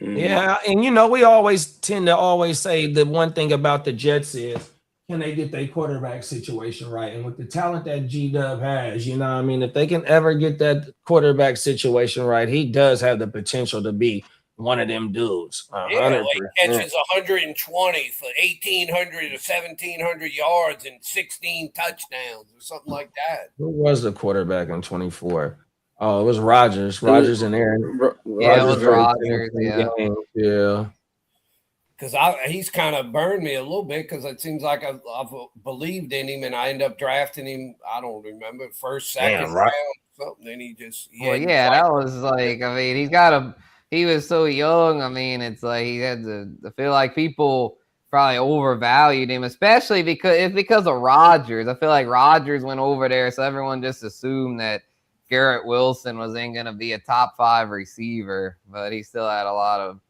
Yeah, and you know, we always tend to say the one thing about the Jets is, can they get their quarterback situation right? And with the talent that G-Dub has, you know what I mean? If they can ever get that quarterback situation right, he does have the potential to be one of them dudes. 100%. Yeah, like catches 120 for 1,800 or 1,700 yards and 16 touchdowns or something like that. Who was the quarterback in 24? Oh, it was Rodgers. Rodgers and Aaron. Yeah, it was Rodgers. Yeah. Because he's kind of burned me a little bit because it seems like I've believed in him and I end up drafting him. I don't remember first, second round, something. And that was like, I mean, he was so young. I mean, it's like he had to feel like people probably overvalued him, especially because of Rodgers. I feel like Rodgers went over there, so everyone just assumed that Garrett Wilson was going to be a top 5 receiver, but he still had a lot of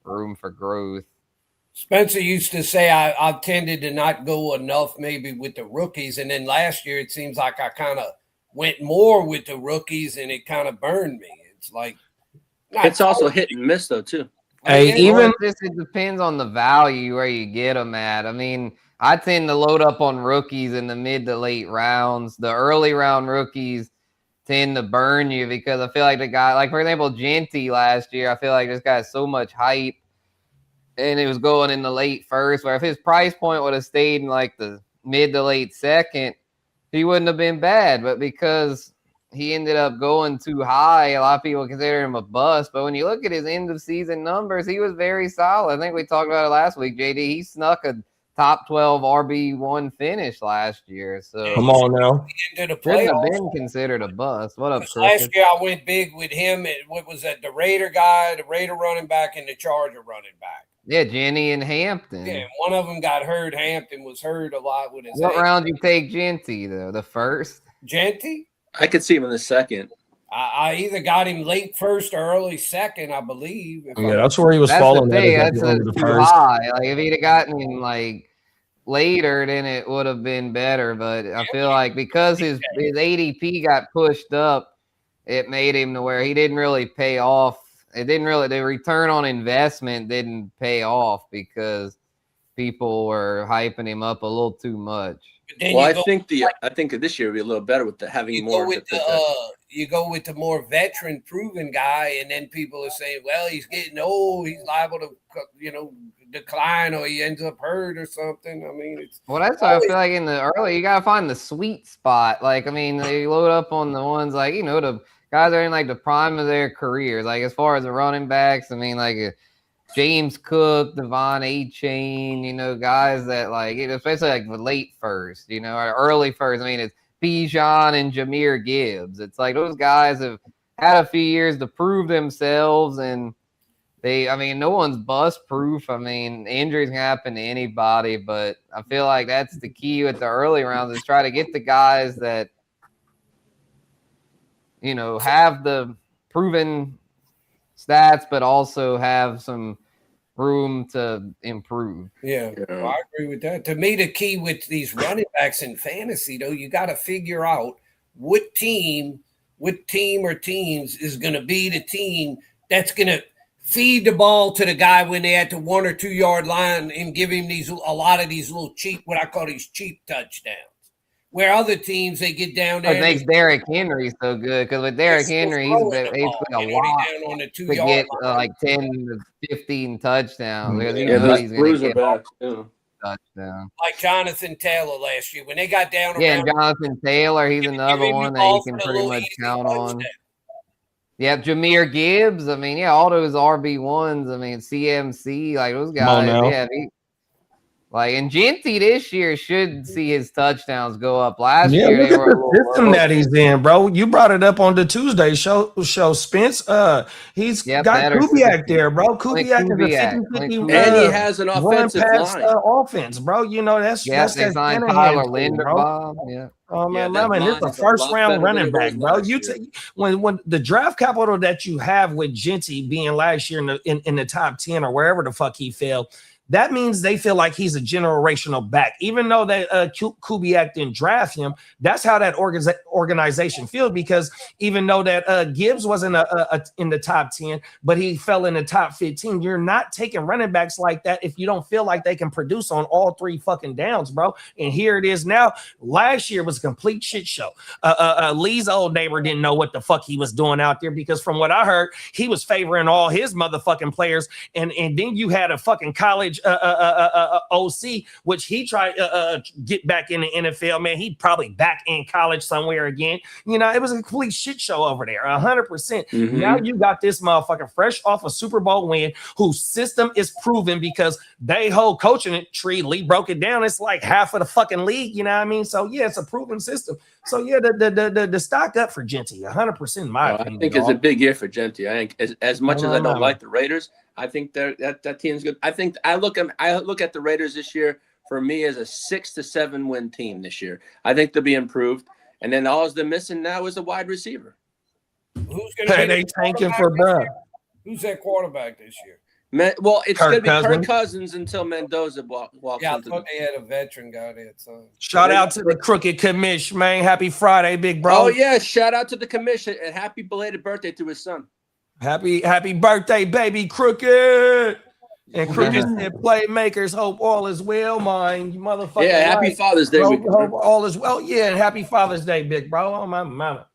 room for growth. Spencer used to say I've tended to not go enough maybe with the rookies. And then last year, it seems like I kind of went more with the rookies and it kind of burned me. It's like, it's also hit and miss though, too. Hey, it depends on the value where you get them at. I mean, I tend to load up on rookies in the mid to late rounds. The early round rookies tend to burn you because I feel like the guy, like for example, Genty last year, I feel like this guy has so much hype and it was going in the late first, where if his price point would have stayed in like the mid to late second, he wouldn't have been bad. But because he ended up going too high, a lot of people consider him a bust. But when you look at his end of season numbers, he was very solid. I think we talked about it last week, JD. He snuck a top 12 RB1 finish last year. So come on now. Into the couldn't have playoffs. been considered a bust. What up, Chris? Last year I went big with him. What was that? The Raider guy, the Raider running back, and the Charger running back. Yeah, Jenny and Hampton. Yeah, one of them got hurt. Hampton was hurt a lot with his. What ankle. round you take Genty though? The first? Genty? I could see him in the second. I either got him late first or early second, I believe. Yeah, that's where he was That's falling. the thing. at That's the end of the too first. high. Like if he'd have gotten him like later, then it would have been better. But I feel like because his ADP got pushed up, it made him to where he didn't really pay off. It didn't really, the return on investment didn't pay off because people were hyping him up a little too much. Well, I think this year will be a little better with having more. You go with the more veteran proven guy, and then people are saying, well, he's getting old, he's liable to, decline, or he ends up hurt or something. I mean, that's why I feel like in the early, you gotta find the sweet spot. Like, I mean, they load up on the ones like, the guys are in like the prime of their careers. Like as far as the running backs, I mean, like James Cook, Devon A-Chain, guys that like, especially like the late first, or early first. I mean, it's Bijan and Jahmyr Gibbs. It's like those guys have had a few years to prove themselves, and no one's bust proof. I mean, injuries can happen to anybody, but I feel like that's the key with the early rounds is try to get the guys that, have the proven stats, but also have some room to improve. Yeah, well, I agree with that. To me, the key with these running backs in fantasy, though, you got to figure out what team or teams is going to be the team that's going to feed the ball to the guy when they're at the 1 or 2 yard line and give him a lot of these little cheap, what I call these cheap touchdowns. Where other teams, they get down there. It makes Derrick Henry so good because with Derrick Henry, he's basically a lot to get like 10 to 15 touchdowns. Those bruiser backs, touchdown. Like Jonathan Taylor last year when they got down. Yeah, Jonathan Taylor, he's another one that you can pretty much count on. Yeah, Jahmyr Gibbs. I mean, all those RB1s. I mean, CMC, like those guys. Yeah, and Genty this year should see his touchdowns go up. Last year, look at the system that he's in, bro. You brought it up on the Tuesday show, Spence. He's got Kubiak there, bro. Kubiak is a 50-50, and he has an offensive line. Offense, bro. That's they signed Tyler Linderbaum. Yeah. Oh man, it's a first round running back, bro. You when the draft capital that you have with Genty being last year in the top 10 or wherever the fuck he fell. That means they feel like he's a generational back. Even though that Kubiak didn't draft him, that's how that organization feels, because even though that Gibbs wasn't in the top 10, but he fell in the top 15, you're not taking running backs like that if you don't feel like they can produce on all three fucking downs, bro. And here it is now. Last year was a complete shit show. Lee's old neighbor didn't know what the fuck he was doing out there, because from what I heard, he was favoring all his motherfucking players. And then you had a fucking college OC, which he tried get back in the NFL. Man, he probably back in college somewhere again. It was a complete shit show over there, 100%. Now you got this motherfucker fresh off a Super Bowl win, whose system is proven because they whole coaching tree. Lee broke it down. It's like half of the fucking league. You know what I mean? So yeah, it's a proven system. So yeah, the stock up for Genty, 100% in my opinion. I think it's a big year for Genty. I think as much as I don't like the Raiders, I think that team's good. I think I look at the Raiders this year for me as a 6 to 7 win team this year. I think they'll be improved, and then all they're missing now is a wide receiver. Who's going to they tanking for Bruh? Who's that quarterback this year? Well, it's Kirk going to be Cousins. Kirk Cousins until Mendoza walks Yeah, I into thought they had a veteran guy there. So Shout out to the crooked commish, man. Happy Friday, big bro. Oh, yeah. Shout out to the commission and happy belated birthday to his son. Happy birthday, baby Crooked. And Crooked said, Playmakers, hope all is well, mine. You motherfucker. Yeah, happy Father's Day. Hope all is well. Yeah, and happy Father's Day, big bro. Oh, my mama.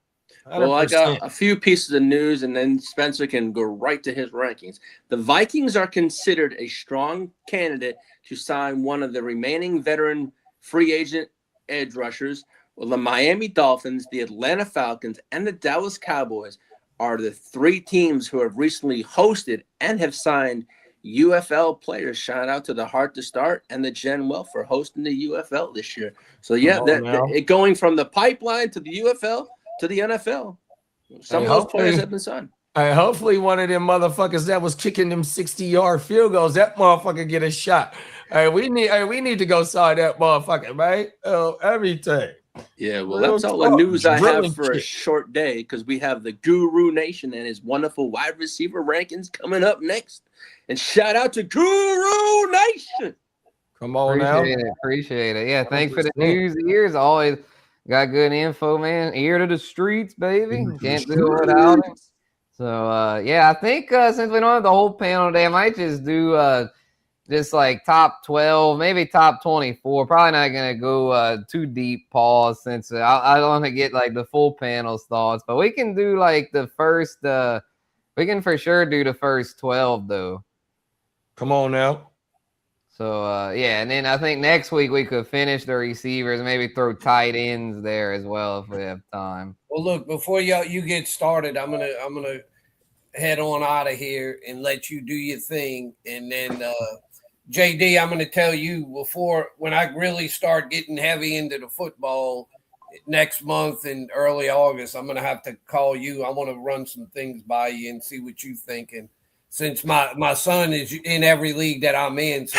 100%. Well, I got a few pieces of news, and then Spencer can go right to his rankings. The Vikings are considered a strong candidate to sign one of the remaining veteran free agent edge rushers. Well, the Miami Dolphins, the Atlanta Falcons, and the Dallas Cowboys are the three teams who have recently hosted and have signed UFL players. Shout out to the Heart to Start and the Gen Well for hosting the UFL this year. So, yeah, it going from the pipeline to the UFL to the NFL. Some of those players have been signed. Hopefully one of them motherfuckers that was kicking them 60-yard field goals, that motherfucker get a shot. We need to go sign that motherfucker, right? Oh, everything. Yeah, well, that's all the news I have for a short day because we have the Guru Nation and his wonderful wide receiver rankings coming up next. And shout out to Guru Nation. Come on now. Appreciate it. Yeah, thanks for the news. Ears always got good info, man. Ear to the streets, baby. Can't do it without it. So, yeah, I think since we don't have the whole panel today, I might just do just like top 12, maybe top 24. Probably not going to go too deep, pause, since I don't want to get like the full panel's thoughts. But we can do like the first, we can for sure do the first 12, though. Come on now. So, yeah, and then I think next week we could finish the receivers and maybe throw tight ends there as well if we have time. Well, look, before you get started, I'm gonna head on out of here and let you do your thing. And then, JD, I'm going to tell you before when I really start getting heavy into the football next month in early August, I'm going to have to call you. I want to run some things by you and see what you're thinking. Since my son is in every league that I'm in, so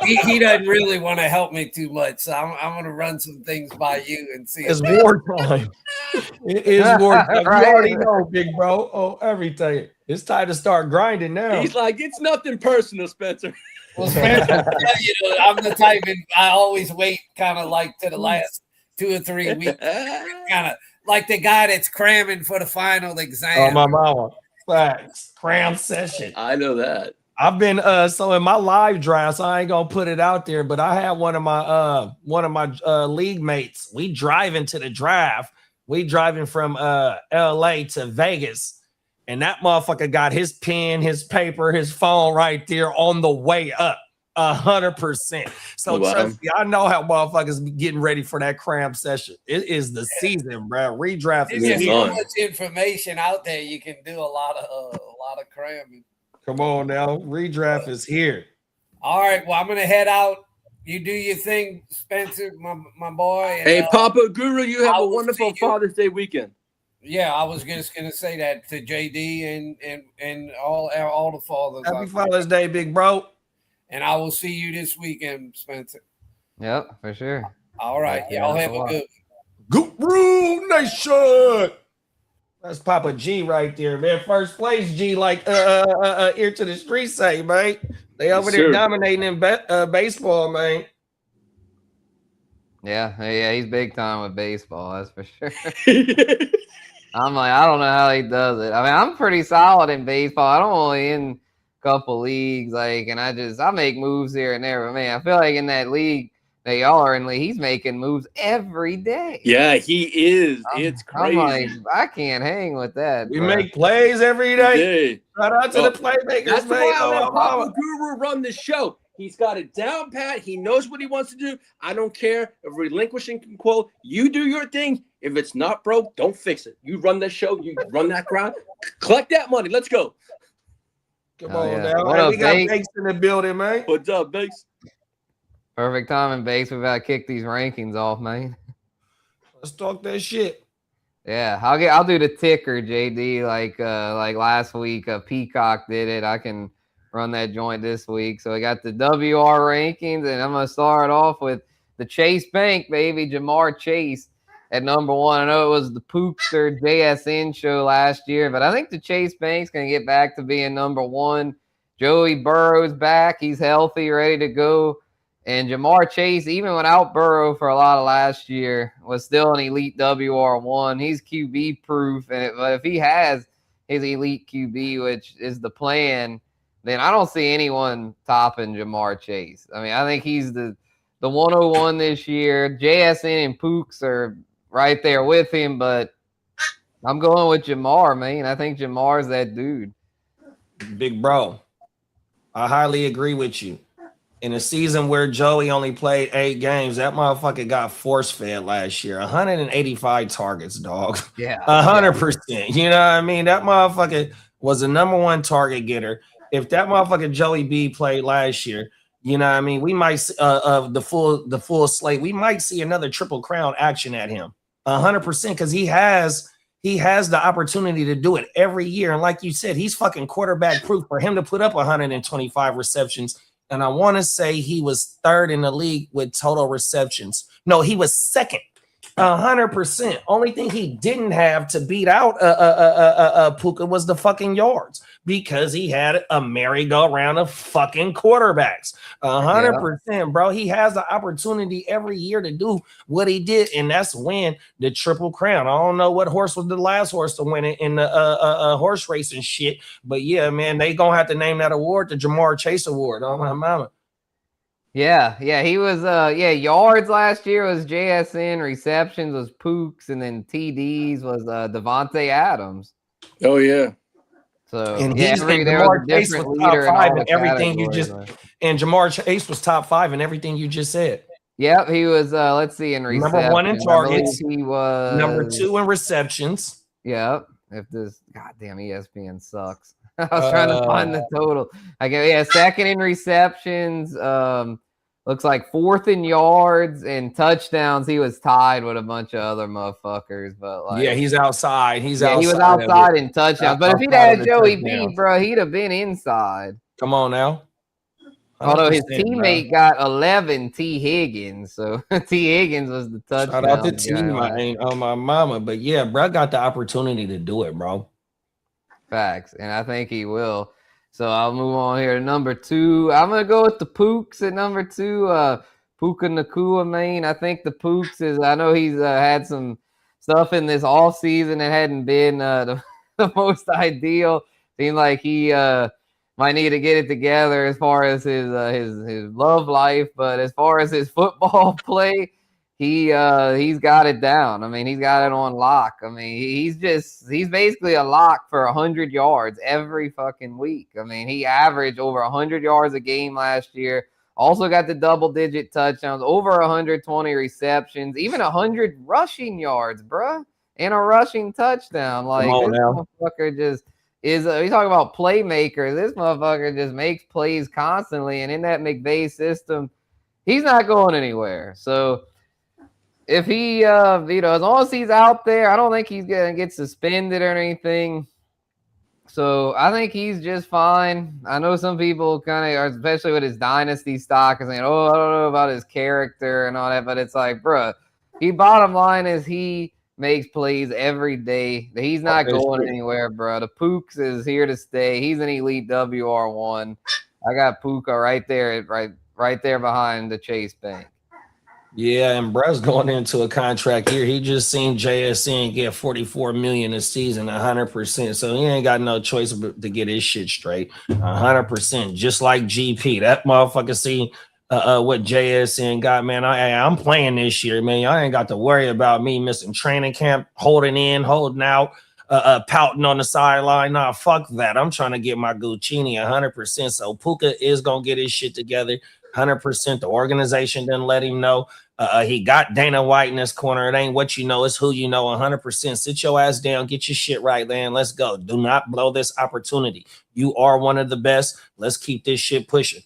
he doesn't really want to help me too much. So I'm going to run some things by you and see. It's wartime. It is wartime. Right. You already know, big bro. Oh, everything. It's time to start grinding now. He's like, it's nothing personal, Spencer. Well, Spencer, I'm the type of, I always wait kind of like to the last 2 or 3 weeks, kind of like the guy that's cramming for the final exam. Oh, my mama. Facts. Cram session. I know that. I've been so in my live drafts, I ain't gonna put it out there, but I had one of my league mates. We driving to the draft. We driving from LA to Vegas, and that motherfucker got his pen, his paper, his phone right there on the way up. 100%. So trust me, I know how motherfuckers be getting ready for that cram session. It is the season, bro. Redraft is There's so much information out there. You can do a lot of cramming. Come on now, redraft is here. All right, well, I'm gonna head out. You do your thing, Spencer, my boy. And, hey, Papa Guru, you have a wonderful Father's Day weekend. Yeah, I was just gonna say that to JD and all the fathers. Happy Father's Day, big bro. And I will see you this weekend, Spencer. Yep, for sure. All right. Y'all have a good Guru Nation. That's Papa G right there, man. First place, G, like ear to the street say, man. They over there dominating in baseball, man. Yeah, he's big time with baseball, that's for sure. I'm like, I don't know how he does it. I mean, I'm pretty solid in baseball. I'm only in couple leagues, like, and I make moves here and there, but man, I feel like in that league that y'all are in, he's making moves every day. Yeah, he is. It's crazy. I'm like, I can't hang with that. We make plays every day. Shout out to the playmakers. That's why I let Papa Guru run the show. He's got it down pat. He knows what he wants to do. I don't care if relinquishing quote. You do your thing. If it's not broke, don't fix it. You run that show. You run that crowd. Collect that money. Let's go. Come on now. Hey, we got Bakes in the building, man. What's up, Bakes? Perfect timing, Bakes. We've got to kick these rankings off, man. Let's talk that shit. Yeah, I'll do the ticker, JD, like last week. Peacock did it. I can run that joint this week. So we got the WR rankings, and I'm gonna start off with the Chase Bank, baby, Jamar Chase at number 1. I know it was the Pookster JSN show last year, but I think the Chase Bank's going to get back to being number 1. Joey Burrow's back. He's healthy, ready to go. And Jamar Chase, even without Burrow for a lot of last year, was still an elite WR1. He's QB proof. But if he has his elite QB, which is the plan, then I don't see anyone topping Jamar Chase. I mean, I think he's the 101 this year. JSN and Pooks are right there with him, but I'm going with Jamar, man. I think Jamar's that dude. Big bro, I highly agree with you. In a season where Joey only played 8 games, that motherfucker got force-fed last year. 185 targets, dog. Yeah. 100%. You know what I mean? That motherfucker was the number 1 target getter. If that motherfucker Joey B played last year, you know what I mean? We might of the full slate, we might see another Triple Crown action at him. 100%, because he has the opportunity to do it every year. And like you said, he's fucking quarterback proof. For him to put up 125 receptions. And I want to say he was 3rd in the league with total receptions. No, he was 2nd. 100%. Only thing he didn't have to beat out Puka was the fucking yards, because he had a merry-go-round of fucking quarterbacks. 100%, bro. He has the opportunity every year to do what he did, and that's win the Triple Crown. I don't know what horse was the last horse to win it in the horse racing shit, but yeah, man, they gonna have to name that award the Jamar Chase Award. Oh my mama. Yeah, he was yards last year was JSN, receptions was Pooks, and then TDs was Devontae Adams. Oh yeah. So And Jamar Chase was top 5 in everything you just and Jamar Chase was top 5 in everything you just said. Yep, he was let's see, in receptions. Number 1 in targets. He was number 2 in receptions. Yep. If this goddamn ESPN sucks. I was trying to find the total. I go, 2nd in receptions. Looks like 4th in yards and touchdowns. He was tied with a bunch of other motherfuckers, but like, yeah, he's outside. He was outside in touchdowns. But if he'd had Joey B, bro, he'd have been inside. Come on now. Although his teammate got 11, T. Higgins. So T. Higgins was the touchdown. Shout out to T. On my mama. But yeah, bro got the opportunity to do it, bro. Facts. And I think he will. So I'll move on here to number 2. I'm going to go with the Pooks at number 2. Puka Nacua, man. I think the Pooks I know he's had some stuff in this offseason that hadn't been the most ideal. Seemed like he might need to get it together as far as his love life. But as far as his football play, he's got it down. I mean, he's got it on lock. I mean, he's basically a lock for 100 yards every fucking week. I mean, he averaged over 100 yards a game last year. Also got the double-digit touchdowns, over 120 receptions, even 100 rushing yards, bruh, and a rushing touchdown. Like, this motherfucker just is. We talk about playmakers. This motherfucker just makes plays constantly, and in that McVay system, he's not going anywhere. So if he, as long as he's out there, I don't think he's going to get suspended or anything. So I think he's just fine. I know some people kind of, especially with his dynasty stock, are saying, oh, I don't know about his character and all that. But it's like, bro, bottom line is he makes plays every day. He's not going anywhere, bro. The Pooks is here to stay. He's an elite WR1. I got Puka right there, right there behind the Chase Bank. Yeah, and bruh's going into a contract here. He just seen JSN get $44 million a season, 100%. So he ain't got no choice but to get his shit straight, 100%. Just like GP, that motherfucker seen what JSN got, man. I'm playing this year, man. I ain't got to worry about me missing training camp, holding out, pouting on the sideline. Nah, fuck that. I'm trying to get my Guchinni 100%. So Puka is gonna get his shit together. 100%. The organization didn't let him know. He got Dana White in his corner. It ain't what you know, it's who you know. 100%. Sit your ass down, get your shit right, man. Let's go. Do not blow this opportunity. You are one of the best. Let's keep this shit pushing.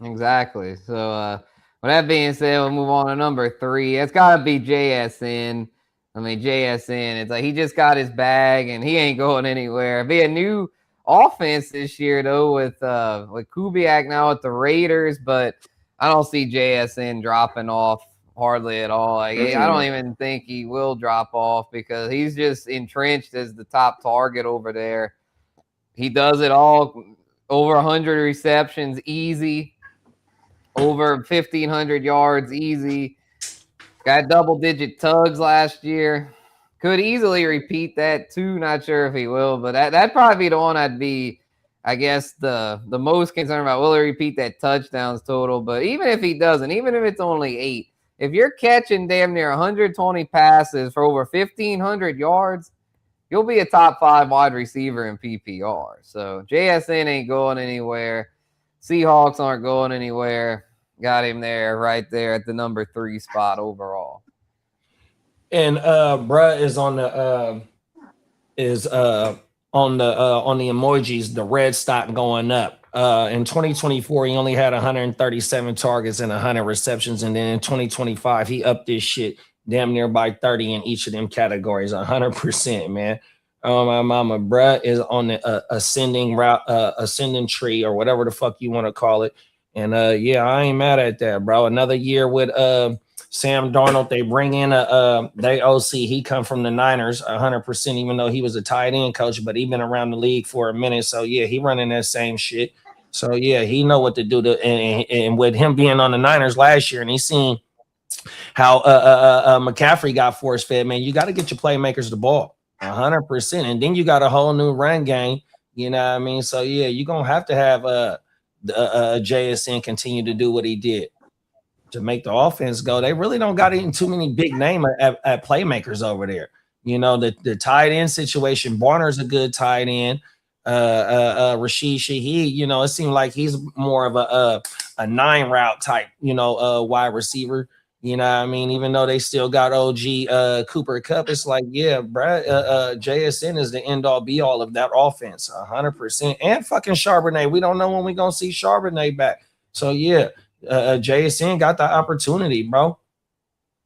Exactly. So with that being said, we'll move on to number 3. It's got to be JSN. I mean, JSN, it's like he just got his bag and he ain't going anywhere. It'll be a new offense this year, though, with Kubiak now with the Raiders, but I don't see JSN dropping off hardly at all. Like, I don't even think he will drop off because he's just entrenched as the top target over there. He does it all over 100 receptions, easy. Over 1,500 yards, easy. Got double-digit tugs last year. Could easily repeat that too. Not sure if he will, but that'd probably be the one I'd be, I guess, the most concerned about. Will he repeat that touchdowns total? But even if he doesn't, even if it's only 8, if you're catching damn near 120 passes for over 1,500 yards, you'll be a top 5 wide receiver in PPR. So JSN ain't going anywhere. Seahawks aren't going anywhere. Got him there, right there at the number 3 spot overall. And bruh is on the on the emojis, the red stock going up. In 2024, he only had 137 targets and 100 receptions, and then in 2025, he upped this shit damn near by 30 in each of them categories, 100%, man. My mama, bruh is on the ascending route, ascending tree, or whatever the fuck you want to call it. And yeah, I ain't mad at that, bro. Another year with Sam Darnold. They bring in they OC. He come from the Niners 100%, even though he was a tight end coach, but he been around the league for a minute. So yeah, he running that same shit. So yeah, he know what to do. And with him being on the Niners last year, and he seen how McCaffrey got force fed, man. You got to get your playmakers the ball 100%, and then you got a whole new run game. You know what I mean? So yeah, you're gonna have to have JSN continue to do what he did to make the offense go. They really don't got even too many big name at playmakers over there. You know, the tight end situation. Barner's a good tight end. Rashid Shaheed, you know, it seemed like he's more of a 9 route type, you know, wide receiver. You know what I mean? Even though they still got OG Cooper Kupp, it's like, yeah, Brad, JSN is the end all be all of that offense, 100%. And fucking Charbonnet. We don't know when we're going to see Charbonnet back. So, yeah, JSN got the opportunity, bro.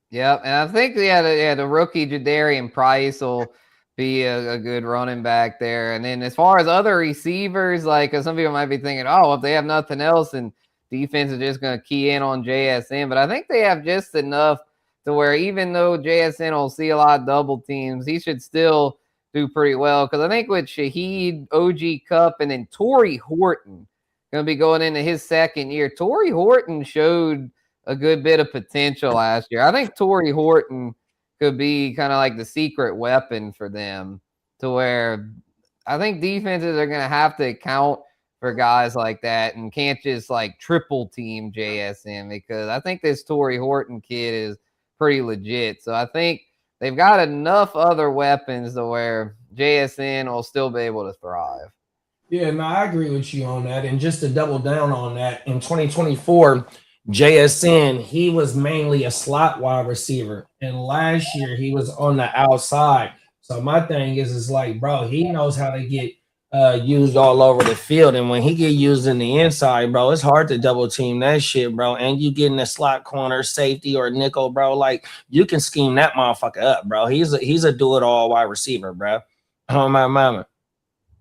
Yep, and I think the rookie Jadarian Price will be a good running back there. And then as far as other receivers, like some people might be thinking, oh, if they have nothing else, and defense is just going to key in on JSN. But I think they have just enough to where even though JSN will see a lot of double teams, he should still do pretty well. Because I think with Shaheed, OG Kupp, and then Torrey Horton going to be going into his second year. Torrey Horton showed a good bit of potential last year. I think Torrey Horton could be kind of like the secret weapon for them, to where I think defenses are going to have to account for guys like that and can't just like triple team JSN, because I think this Torrey Horton kid is pretty legit. So I think they've got enough other weapons to where JSN will still be able to thrive. Yeah, no, I agree with you on that. And just to double down on that, in 2024, JSN, he was mainly a slot wide receiver. And last year he was on the outside. So my thing is like, bro, he knows how to get used all over the field, and when he get used in the inside, bro, it's hard to double team that shit, bro. And you get in the slot corner, safety or nickel, bro, like you can scheme that motherfucker up, bro. He's a do it all wide receiver, bro. Oh my mama.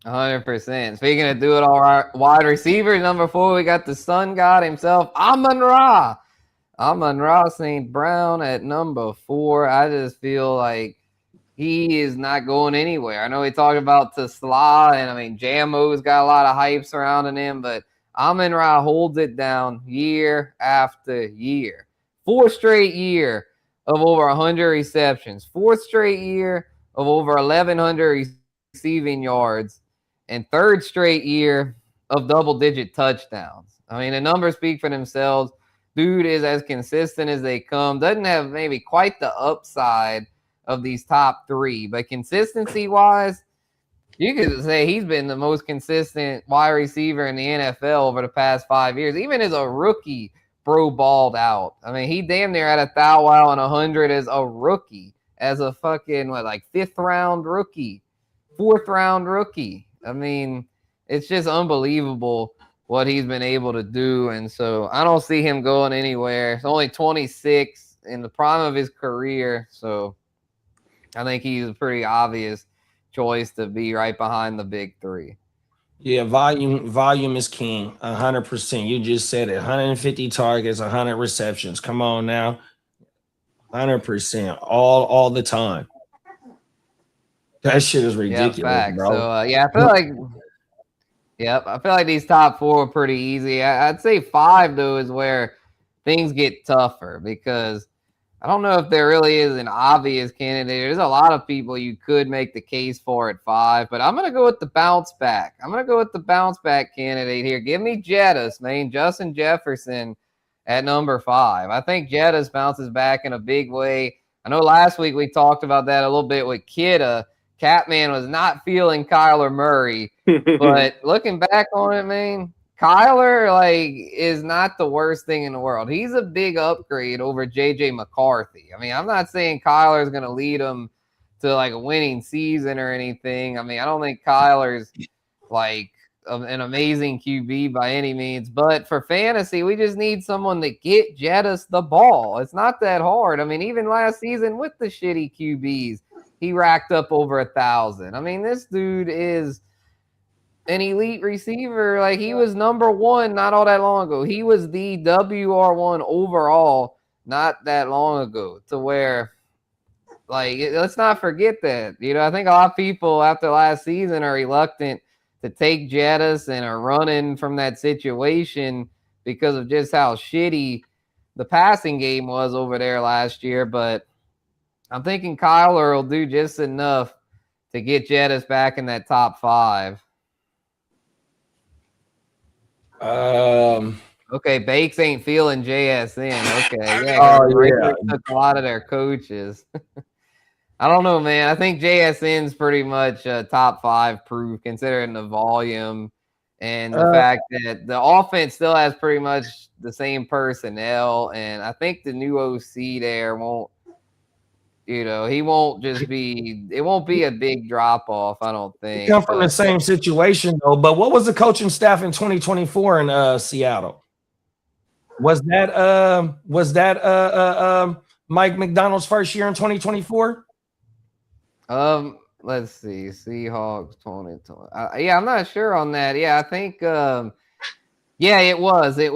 100%. Speaking of do it all right, wide receiver, number 4, we got the sun god himself, Amon-Ra St. Brown at number 4. I just feel like he is not going anywhere. I know we talked about Tesla, and I mean, Jamo's got a lot of hype surrounding him, but Amon-Ra holds it down year after year. 4th straight year of over 100 receptions. 4th straight year of over 1,100 receiving yards. And 3rd straight year of double-digit touchdowns. I mean, the numbers speak for themselves. Dude is as consistent as they come. Doesn't have maybe quite the upside of these top 3, but consistency-wise, you could say he's been the most consistent wide receiver in the NFL over the past 5 years. Even as a rookie, bro balled out. I mean, he damn near had 1,000 and 100 as a rookie, as a fucking, 5th-round rookie, 4th-round rookie. I mean, it's just unbelievable what he's been able to do, and so I don't see him going anywhere. He's only 26 in the prime of his career, so I think he's a pretty obvious choice to be right behind the big 3. Yeah, volume is king, 100%. You just said it. 150 targets, 100 receptions. Come on now, 100%, all the time. That shit is ridiculous, bro. So, I feel like Yep. I feel like these top 4 are pretty easy. I'd say 5, though, is where things get tougher because I don't know if there really is an obvious candidate. There's a lot of people you could make the case for at 5, but I'm going to go with the bounce back. I'm going to go with the bounce back candidate here. Give me Jettis, man. Justin Jefferson at number 5. I think Jettis bounces back in a big way. I know last week we talked about that a little bit with Kitteh. Catman was not feeling Kyler Murray, but looking back on it, man, Kyler, like, is not the worst thing in the world. He's a big upgrade over J.J. McCarthy. I mean, I'm not saying Kyler is going to lead him to, like, a winning season or anything. I mean, I don't think Kyler's, like, an amazing QB by any means. But for fantasy, we just need someone to get Jettis the ball. It's not that hard. I mean, even last season with the shitty QBs, he racked up over 1,000. I mean, this dude is an elite receiver. Like, he was number 1 not all that long ago. He was the WR1 overall not that long ago, to where, like, let's not forget that. You know, I think a lot of people after last season are reluctant to take Jettis and are running from that situation because of just how shitty the passing game was over there last year. But I'm thinking Kyler will do just enough to get Jettis back in that top 5. Okay, Bakes ain't feeling JSN. Okay, yeah, took a lot of their coaches. I don't know, man. I think JSN's pretty much top 5 proof, considering the volume and the fact that the offense still has pretty much the same personnel, and I think the new OC there won't. You know, he won't just be – it won't be a big drop-off, I don't think. Come from the same situation, though. But what was the coaching staff in 2024 in Seattle? Was that Mike McDaniel's first year in 2024? Let's see. Seahawks 2020. Yeah, I'm not sure on that. Yeah, I think yeah, it was. He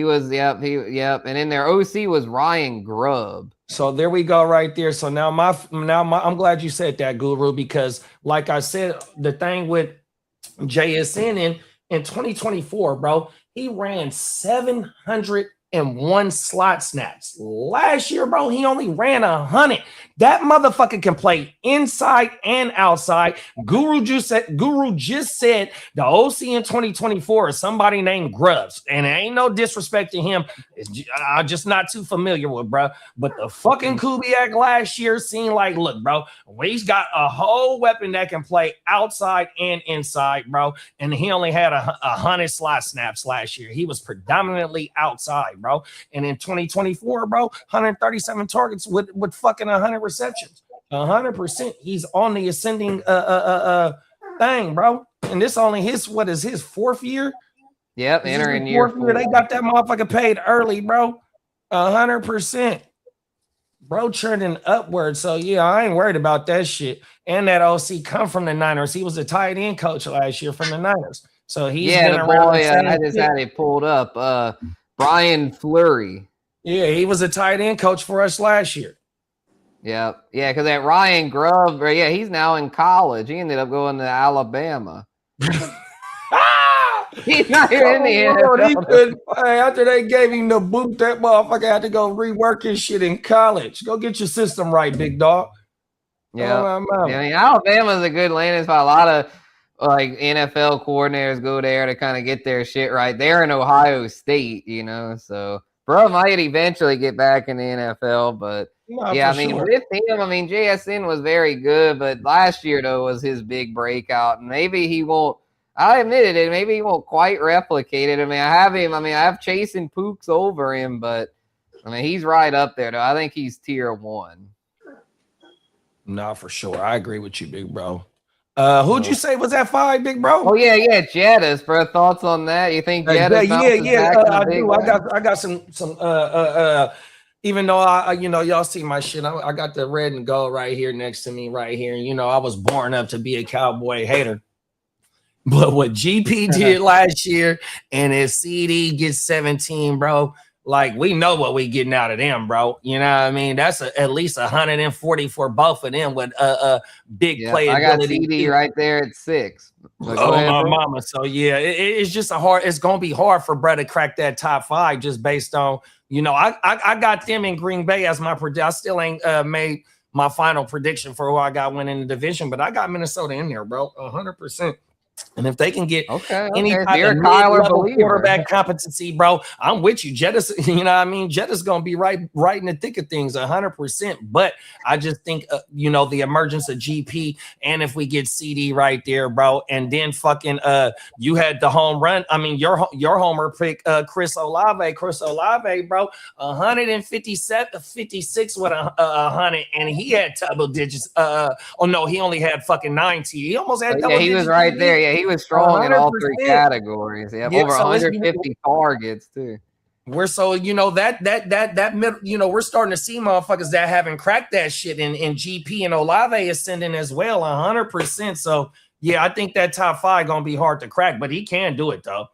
was, yep. And then their OC was Ryan Grubb. So there we go right there. So now I'm glad you said that, Guru, because like I said, the thing with JSN in 2024, bro, he ran 701 slot snaps. Last year, bro, he only ran 100. That motherfucker can play inside and outside. Guru just said the OC in 2024 is somebody named Grubbs, and it ain't no disrespect to him. I'm just not too familiar with, bro. But the fucking Kubiak last year seemed like, look, bro, he's got a whole weapon that can play outside and inside, bro. And he only had 100 slot snaps last year. He was predominantly outside, bro. And in 2024, bro, 137 targets with fucking 100 receptions. 100%. He's on the ascending thing, bro. And this only his 4th year? Yep, entering year 4. They got that motherfucker paid early, bro. 100%. Bro, trending upward. So yeah, I ain't worried about that shit. And that OC come from the Niners. He was a tight end coach last year from the Niners. So he's been the around. Boy, I just had it pulled up. Brian Fleury. Yeah, he was a tight end coach for us last year. Yeah, because that Ryan Grubb, he's now in college. He ended up going to Alabama. He's not here in the NFL. After they gave him the boot, that motherfucker had to go rework his shit in college. Go get your system right, big dog. Yeah, I mean, Alabama's a good landing spot. A lot of like NFL coordinators go there to kind of get their shit right. They're in Ohio State, you know, so bro might eventually get back in the NFL, but with him, I mean, JSN was very good, but last year though was his big breakout, and maybe he won't. I admitted it. Maybe he won't quite replicate it. I mean, I have chasing Pooks over him, but I mean, he's right up there though. I think he's tier 1. No, for sure. I agree with you, big bro. Who'd you say was at 5, big bro? Oh yeah, Jettis, bro. Thoughts on that? You think Jettis? I do. I got some. Even though y'all see my shit, I got the red and gold right here next to me, right here. You know, I was born up to be a Cowboy hater. But what GP did last year and his CD gets 17, bro, like we know what we getting out of them, bro. You know what I mean? That's at least 140 for both of them with big playability. I got CD right there at 6. Oh, ahead, my mama. So yeah, it's just it's gonna be hard for Brett to crack that top 5 just based on, you know, I got them in Green Bay as my prediction. I still ain't made my final prediction for who I got winning the division, but I got Minnesota in there, bro, 100%. And if they can get any type of mid-level quarterback competency, bro, I'm with you. Jetta's, you know what I mean? Jetta's going to be right in the thick of things 100%. But I just think, you know, the emergence of GP, and if we get CD right there, bro, and then fucking you had the home run. I mean, your homer pick, Chris Olave, bro, 157, 56 with 100, and he had double digits. Oh, no, he only had fucking 90. He almost had double digits. He was right there. Yeah, he was strong 100%. In all 3 categories. Yeah, over 150 targets too. We're so, you know, that middle, you know, we're starting to see motherfuckers that haven't cracked that shit, and GP and Olave ascending as well, 100%. So yeah, I think that top 5 gonna be hard to crack, but he can do it though.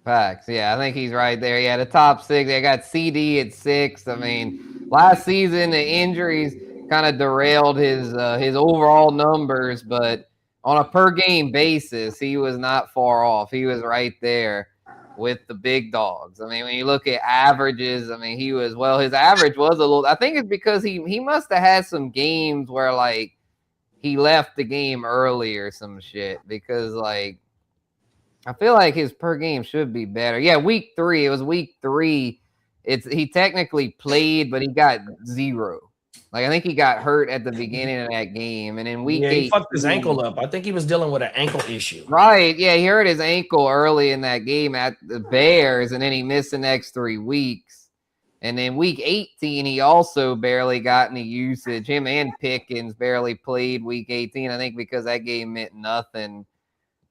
Facts. Yeah, I think he's right there. Yeah, the top 6. They got CD at 6. I mean, last season the injuries kind of derailed his overall numbers, but on a per game basis, he was not far off. He was right there with the big dogs. I mean, when you look at averages, I mean, his average was a little. I think it's because he must have had some games where like he left the game early or some shit, because like I feel like his per game should be better. Yeah, week 3. It was week 3. He technically played, but he got 0. Like, I think he got hurt at the beginning of that game. And in week 8, he fucked his ankle up. I think he was dealing with an ankle issue. Right. Yeah, he hurt his ankle early in that game at the Bears, and then he missed the next 3 weeks. And then week 18, he also barely got any usage. Him and Pickens barely played week 18, I think, because that game meant nothing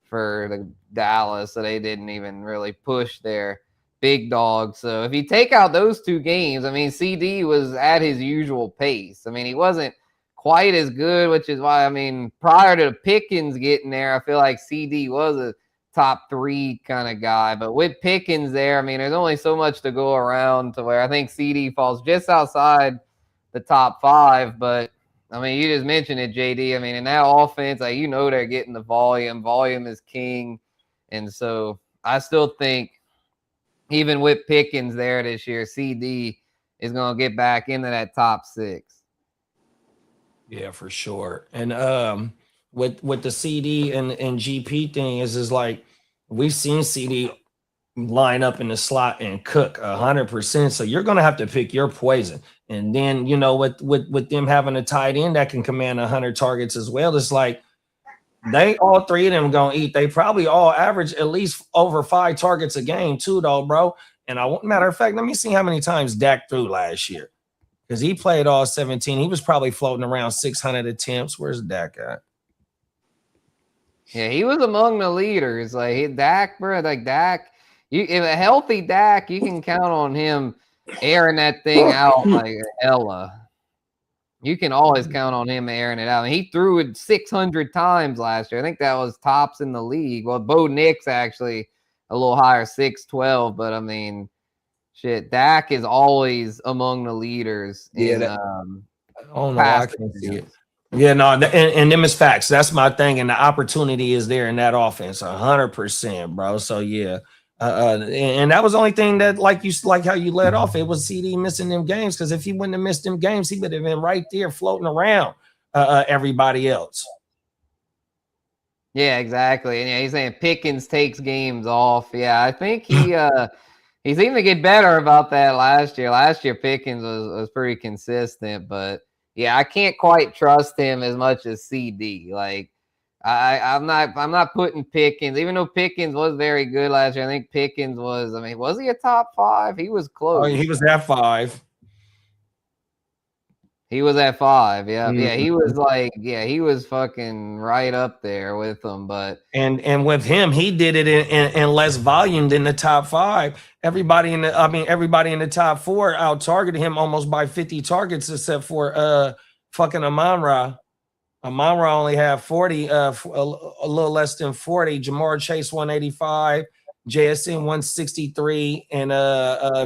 for the Dallas, so they didn't even really push their big dog. So if you take out those 2 games, I mean, CD was at his usual pace. I mean, he wasn't quite as good, which is why, I mean, prior to Pickens getting there, I feel like CD was a top 3 kind of guy. But with Pickens there, I mean, there's only so much to go around to where I think CD falls just outside the top 5. But I mean, you just mentioned it, JD. I mean, in that offense, like, you know, they're getting the volume. Volume is king. And so I still think, even with Pickens there this year, CD is going to get back into that top 6. Yeah, for sure. And with the CD and GP thing is like we've seen CD line up in the slot and cook 100%. So you're going to have to pick your poison. And then, you know, with them having a tight end that can command 100 targets as well, it's like they all 3 of them gonna eat. They probably all average at least over 5 targets a game too, though, bro. And matter of fact, let me see how many times Dak threw last year, because he played all 17. He was probably floating around 600 attempts. Where's Dak at? Yeah, he was among the leaders. Like Dak, bro, like Dak. If a healthy Dak, you can count on him airing that thing out like hella. You can always count on him airing it out. And he threw it 600 times last year. I think that was tops in the league. Well, Bo Nix actually a little higher, 612. But, I mean, shit, Dak is always among the leaders. Yeah, I can see it. Yeah, no, and them is facts. That's my thing. And the opportunity is there in that offense, 100%, bro. So, yeah. And that was the only thing that, like how you led off, it was CD missing them games, because if he wouldn't have missed them games, he would have been right there floating around everybody else. Yeah, exactly. And yeah, he's saying Pickens takes games off. Yeah, I think he seemed to get better about that last year. Last year Pickens was pretty consistent, but yeah, I can't quite trust him as much as CD. Like, I'm not putting Pickens, even though Pickens was very good last year. I think Pickens was, I mean, was he a top 5? He was close. Oh, he was at 5. He was at 5. Yeah. Mm-hmm. Yeah. He was like, yeah, he was fucking right up there with them. But and with him, he did it in less volume than the top 5. Everybody in the top 4 out targeted him almost by 50 targets, except for fucking Amon-Ra. Amon-Ra only had 40, a little less than 40. Jamar Chase 185, JSN 163 and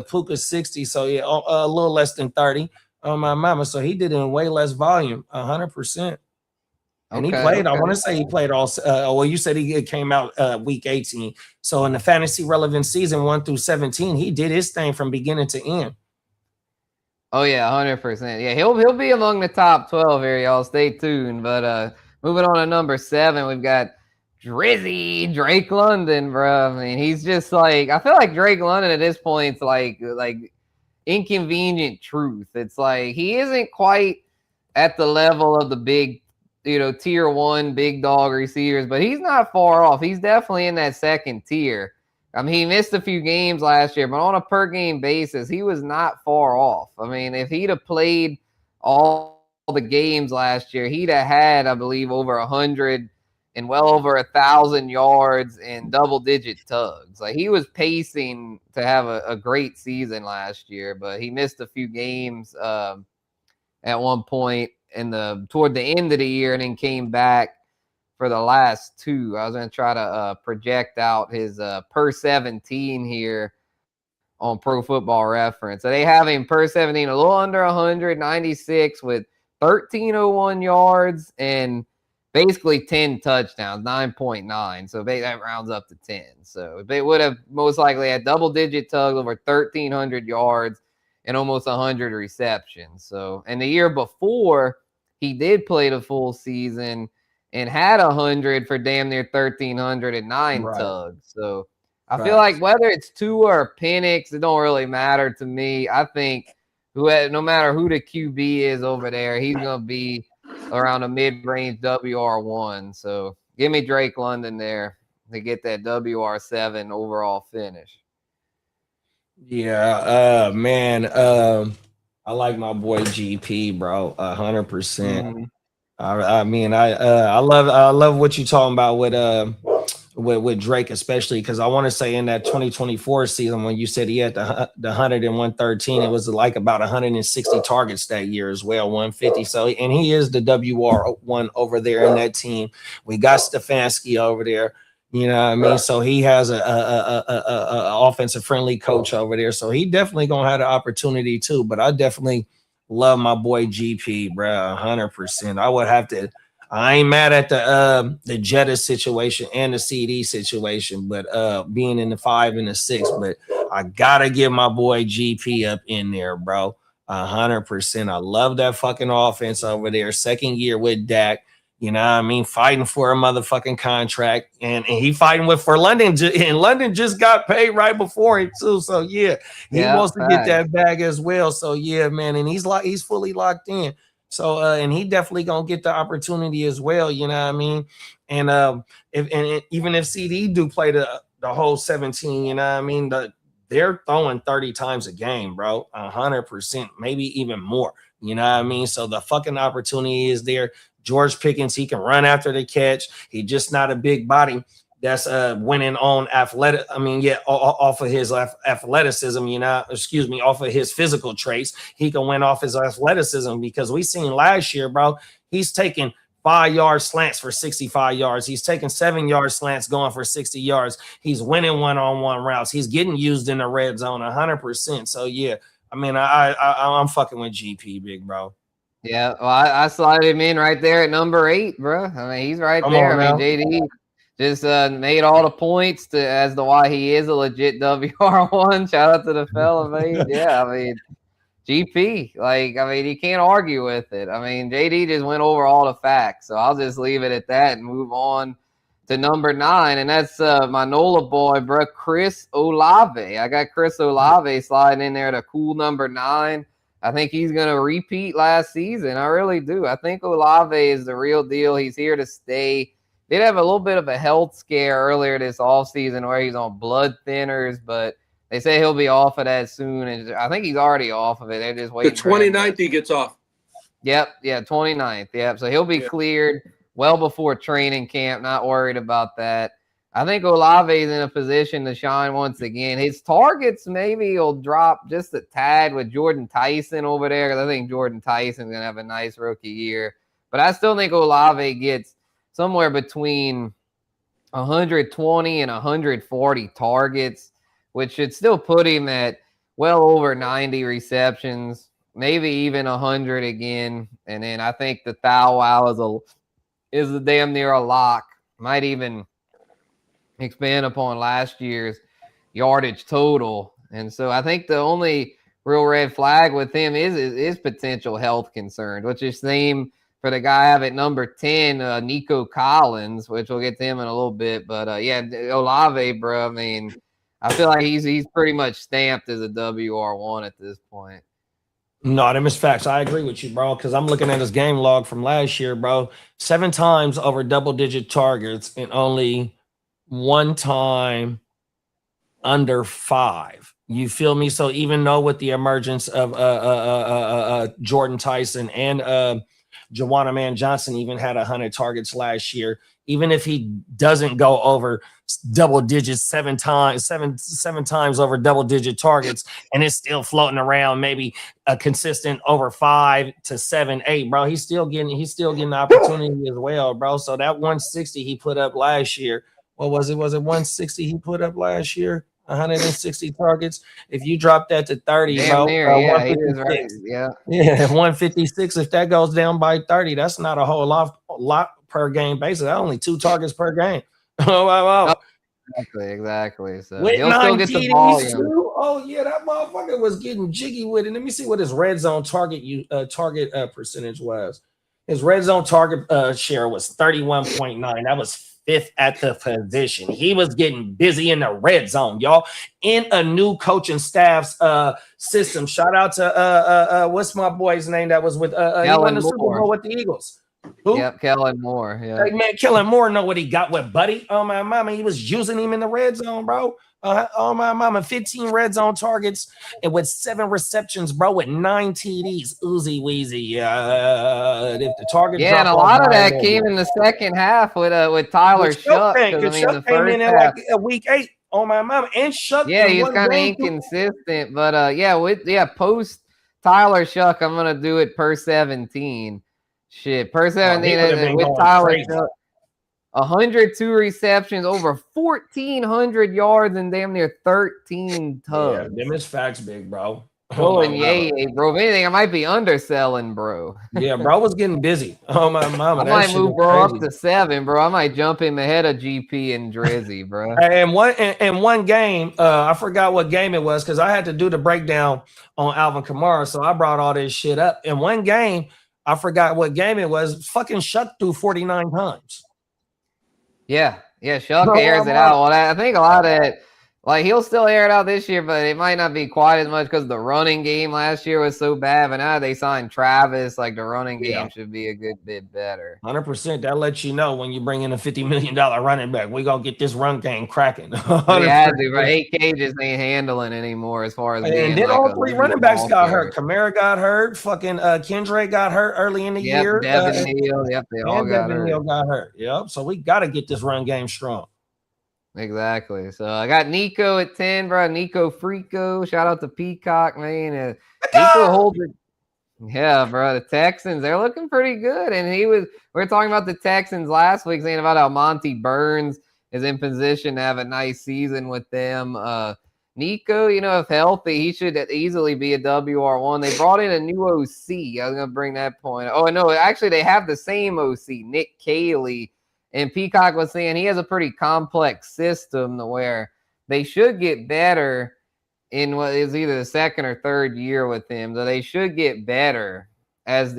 Puka 60. So yeah, a little less than 30 on my mama. So he did it in way less volume, 100%. And he played, I want to say he played all, well, you said he came out week 18. So in the fantasy relevant season 1 through 17, he did his thing from beginning to end. Oh yeah, 100%. Yeah, he'll be among the top 12 here, y'all. Stay tuned. But moving on to number 7, we've got Drizzy Drake London, bro. I mean, he's just like, I feel like Drake London at this point is like inconvenient truth. It's like he isn't quite at the level of the big, tier 1 big dog receivers, but he's not far off. He's definitely in that second tier. I mean, he missed a few games last year, but on a per game basis, he was not far off. I mean, if he'd have played all the games last year, he'd have had, I believe, over 100 and well over 1,000 yards and double-digit tugs. Like, he was pacing to have a great season last year, but he missed a few games at one point toward the end of the year, and then came back for the last 2. I was going to try to project out his per 17 here on Pro Football Reference. So they have him per 17, a little under 196 with 1,301 yards and basically 10 touchdowns, 9.9. So that rounds up to 10. So they would have most likely had double-digit tugs, over 1,300 yards and almost 100 receptions. So, and the year before, he did play the full season and had 100 for damn near 1,309 tugs. So I feel like whether it's Tua or Penix, it don't really matter to me. I think no matter who the QB is over there, he's going to be around a mid-range WR1. So give me Drake London there to get that WR7 overall finish. Yeah, man. I like my boy GP, bro. 100%. I mean, I love what you're talking about with Drake, especially because I want to say in that 2024 season when you said he had the 100 and 113, it was like about 160 targets that year as well, 150. So, and he is the WR1 over there in that team. We got Stefanski over there. You know what I mean? So he has a offensive friendly coach over there. So he definitely gonna have the opportunity too. But I definitely love my boy GP, bro. 100%. I would have to. I ain't mad at the Jetta situation and the CD situation, but being in the 5 and the 6. But I gotta get my boy GP up in there, bro. 100%. I love that fucking offense over there. Second year with Dak. You know what I mean? Fighting for a motherfucking contract. And he fighting for London. And London just got paid right before him, too. So, yeah, he wants to get that bag as well. So, yeah, man. And he's fully locked in. So, and he definitely going to get the opportunity as well. You know what I mean? And even if CD do play the whole 17, you know what I mean? They're throwing 30 times a game, bro. 100%, maybe even more. You know what I mean? So the fucking opportunity is there. George Pickens, he can run after the catch. He just not a big body that's winning on athletic. I mean, yeah, off of his athleticism, off of his physical traits. He can win off his athleticism because we seen last year, bro, he's taking 5-yard slants for 65 yards. He's taking 7-yard slants going for 60 yards. He's winning one-on-one routes. He's getting used in the red zone 100%. So, yeah, I mean, I'm fucking with GP, big bro. Yeah, well, I slide him in right there at number 8, bro. I mean, he's right there. I mean, JD just made all the points as to why he is a legit WR1. Shout out to the fella, man. Yeah, I mean, GP. You can't argue with it. I mean, JD just went over all the facts. So I'll just leave it at that and move on to number 9. And that's my NOLA boy, bro, Chris Olave. I got Chris Olave sliding in there at a cool number 9. I think he's going to repeat last season. I really do. I think Olave is the real deal. He's here to stay. Did have a little bit of a health scare earlier this offseason where he's on blood thinners, but they say he'll be off of that soon. And I think he's already off of it. They're just waiting. The 29th he gets off. Yep. Yeah, 29th. Yep. So he'll be cleared well before training camp. Not worried about that. I think Olave is in a position to shine once again. His targets maybe will drop just a tad with Jordan Tyson over there because I think Jordan Tyson's going to have a nice rookie year. But I still think Olave gets somewhere between 120 and 140 targets, which should still put him at well over 90 receptions, maybe even 100 again. And then I think the Wow is a damn near a lock. Might even expand upon last year's yardage total. And so I think the only real red flag with him is potential health concerns, which is same for the guy I have at number 10, Nico Collins, which we'll get to him in a little bit. But yeah, Olave, bro. I mean, I feel like he's pretty much stamped as a WR1 at this point. No, them is facts. I agree with you, bro, because I'm looking at his game log from last year, bro. 7 times over double-digit targets and only 1 time under 5. You feel me? So even though with the emergence of Jordan Tyson and Juwan Man Johnson even had 100 targets last year, even if he doesn't go over double digits 7 times over double digit targets, and it's still floating around maybe a consistent over 5 to 7, 8, bro, he's still getting the opportunity as well, bro. So that 160 he put up last year, what was it? Was it 160 he put up last year? 160 targets. If you drop that to 30, damn bro, near, yeah, he is right. Yeah, 156. If that goes down by 30, that's not a whole lot per game basis. That's only 2 targets per game. Oh wow. Exactly. So with he'll still get the volume. Oh yeah, that motherfucker was getting jiggy with it. Let me see what his red zone target percentage was. His red zone target share was 31.9. That was 5th at the position. He was getting busy in the red zone, y'all, in a new coaching staff's system. Shout out to what's my boy's name that was with he won the Super Bowl with the Eagles. Who? Yep, Kellen Moore. Yeah, like, man, Kellen Moore know what he got with Buddy. Oh my mama, he was using him in the red zone, bro. Oh my mama, 15 red zone targets and with 7 receptions, bro, with 9 TDs. Oozy Weezy. If the target, yeah, and a lot of that came in the second half with Tyler Shuck. Shuck came in at like a week 8. Oh my mama, and Shuck. Yeah, he was kind of inconsistent, but post Tyler Shuck, I'm gonna do it per 17. Shit, per 17 with Tyler Shuck. 102 receptions, over 1,400 yards, and damn near 13 tugs. Yeah, them is facts, big bro. Oh, and bro. If anything, I might be underselling, bro. Yeah, bro was getting busy. Oh my mama, I might move bro up to 7, bro. I might jump him ahead of GP and Drizzy, bro. And one game, I forgot what game it was because I had to do the breakdown on Alvin Kamara, so I brought all this shit up. In one game, I forgot what game it was. Fucking Shuck threw 49 times. Yeah, Shuck airs it out. Well, I think a lot of it, like, he'll still air it out this year, but it might not be quite as much because the running game last year was so bad. But now they signed Travis, like, the running game should be a good bit better. 100%. That lets you know when you bring in a $50 million running back, we gonna get this run game cracking. We had to, but 8K just ain't handling anymore as far as. And then all 3 running backs got hurt. Kamara got hurt. Fucking Kendra got hurt early in the year. Devin Neal. Yep, they all got hurt. Neal got hurt. Yep. So we got to get this run game strong. Exactly. So I got Nico at 10, bro. Nico Frico. Shout out to Peacock, man. Nico holds it. Yeah, bro. The Texans, they're looking pretty good. And we were talking about the Texans last week, saying about how Monty Burns is in position to have a nice season with them. Nico, if healthy, he should easily be a WR1. They brought in a new OC. I was going to bring that point. Oh, no, actually, they have the same OC, Nick Caley. And Peacock was saying he has a pretty complex system to where they should get better in what is either the second or third year with him. So they should get better as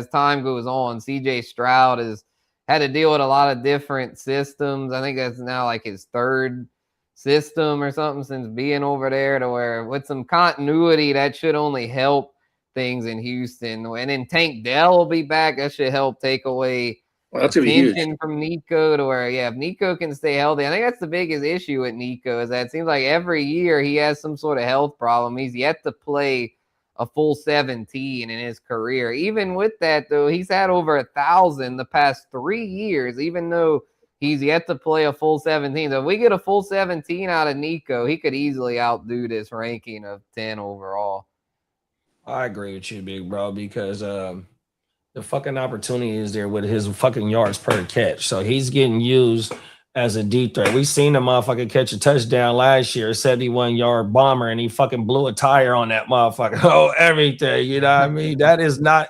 time goes on. CJ Stroud has had to deal with a lot of different systems. I think that's now like his 3rd system or something since being over there, to where with some continuity that should only help things in Houston. And then Tank Dell will be back. That should help take away that's gonna be huge from Nico, to where if Nico can stay healthy. I think that's the biggest issue with Nico, is that it seems like every year he has some sort of health problem. He's yet to play a full 17 in his career. Even with that, though, he's had over 1,000 the past 3 years, even though he's yet to play a full 17. So if we get a full 17 out of Nico, he could easily outdo this ranking of 10 overall. I agree with you, big bro, because the fucking opportunity is there with his fucking yards per catch. So he's getting used as a deep threat. We seen the motherfucker catch a touchdown last year, a 71-yard bomber, and he fucking blew a tire on that motherfucker. Oh, everything. You know what I mean? That is not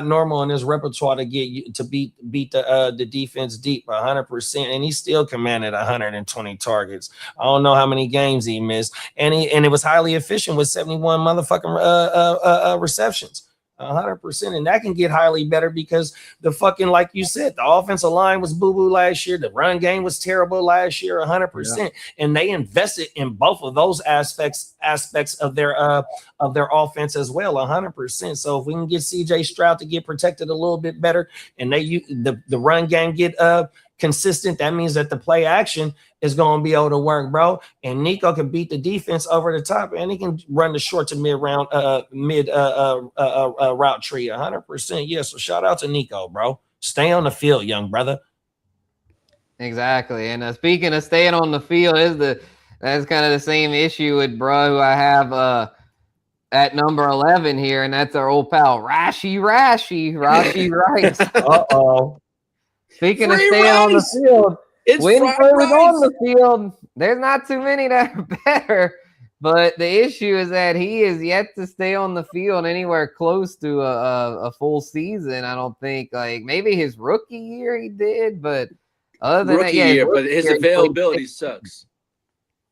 normal in his repertoire to beat the defense deep 100%. And he still commanded 120 targets. I don't know how many games he missed, and it was highly efficient with 71 motherfucking receptions. 100%, and that can get highly better because the fucking, like you said, the offensive line was boo-boo last year, the run game was terrible last year, 100%, and they invested in both of those aspects of their offense as well, 100%. So if we can get CJ Stroud to get protected a little bit better, and the run game get consistent, that means that the play action is going to be able to work, bro. And Nico can beat the defense over the top, and he can run the short to mid route tree 100%. Yeah, so shout out to Nico, bro. Stay on the field, young brother. Exactly. And speaking of staying on the field, that's kind of the same issue with bro who I have at number 11 here, and that's our old pal Rashi Rice. Uh-oh. Speaking of staying on the field, when Bro's on the field, there's not too many that are better. But the issue is that he is yet to stay on the field anywhere close to a full season. I don't think, like maybe his rookie year he did, but other than rookie year, but his availability sucks.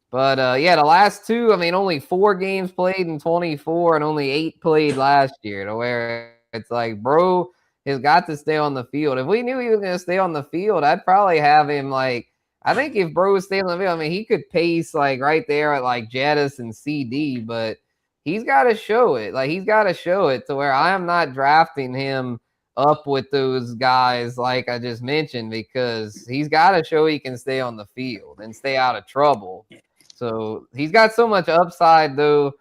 But the last two, I mean, only 4 games played in 24 and only 8 played last year, to where it's like, bro has got to stay on the field. If we knew he was going to stay on the field, I'd probably have him like, I think if bro was staying on the field, I mean, he could pace like right there at like Jettis and CD, but he's got to show it. Like, he's got to show it to where I am not drafting him up with those guys like I just mentioned, because he's got to show he can stay on the field and stay out of trouble. So he's got so much upside, though.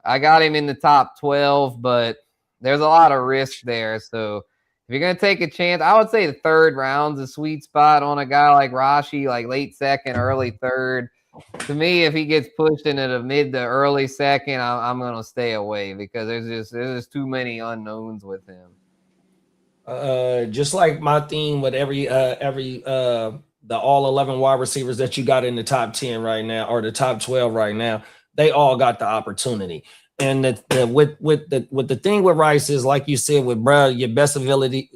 I got him in the top 12, but there's a lot of risk there. So if you're going to take a chance, I would say the 3rd round's a sweet spot on a guy like Rashi, like late 2nd, early 3rd. To me, if he gets pushed into the mid to early 2nd, I'm going to stay away because there's just too many unknowns with him. Just like my theme with every the all 11 wide receivers that you got in the top 10 right now, or the top 12 right now, they all got the opportunity. And with the thing with Rice is, like you said, with bro, your best ability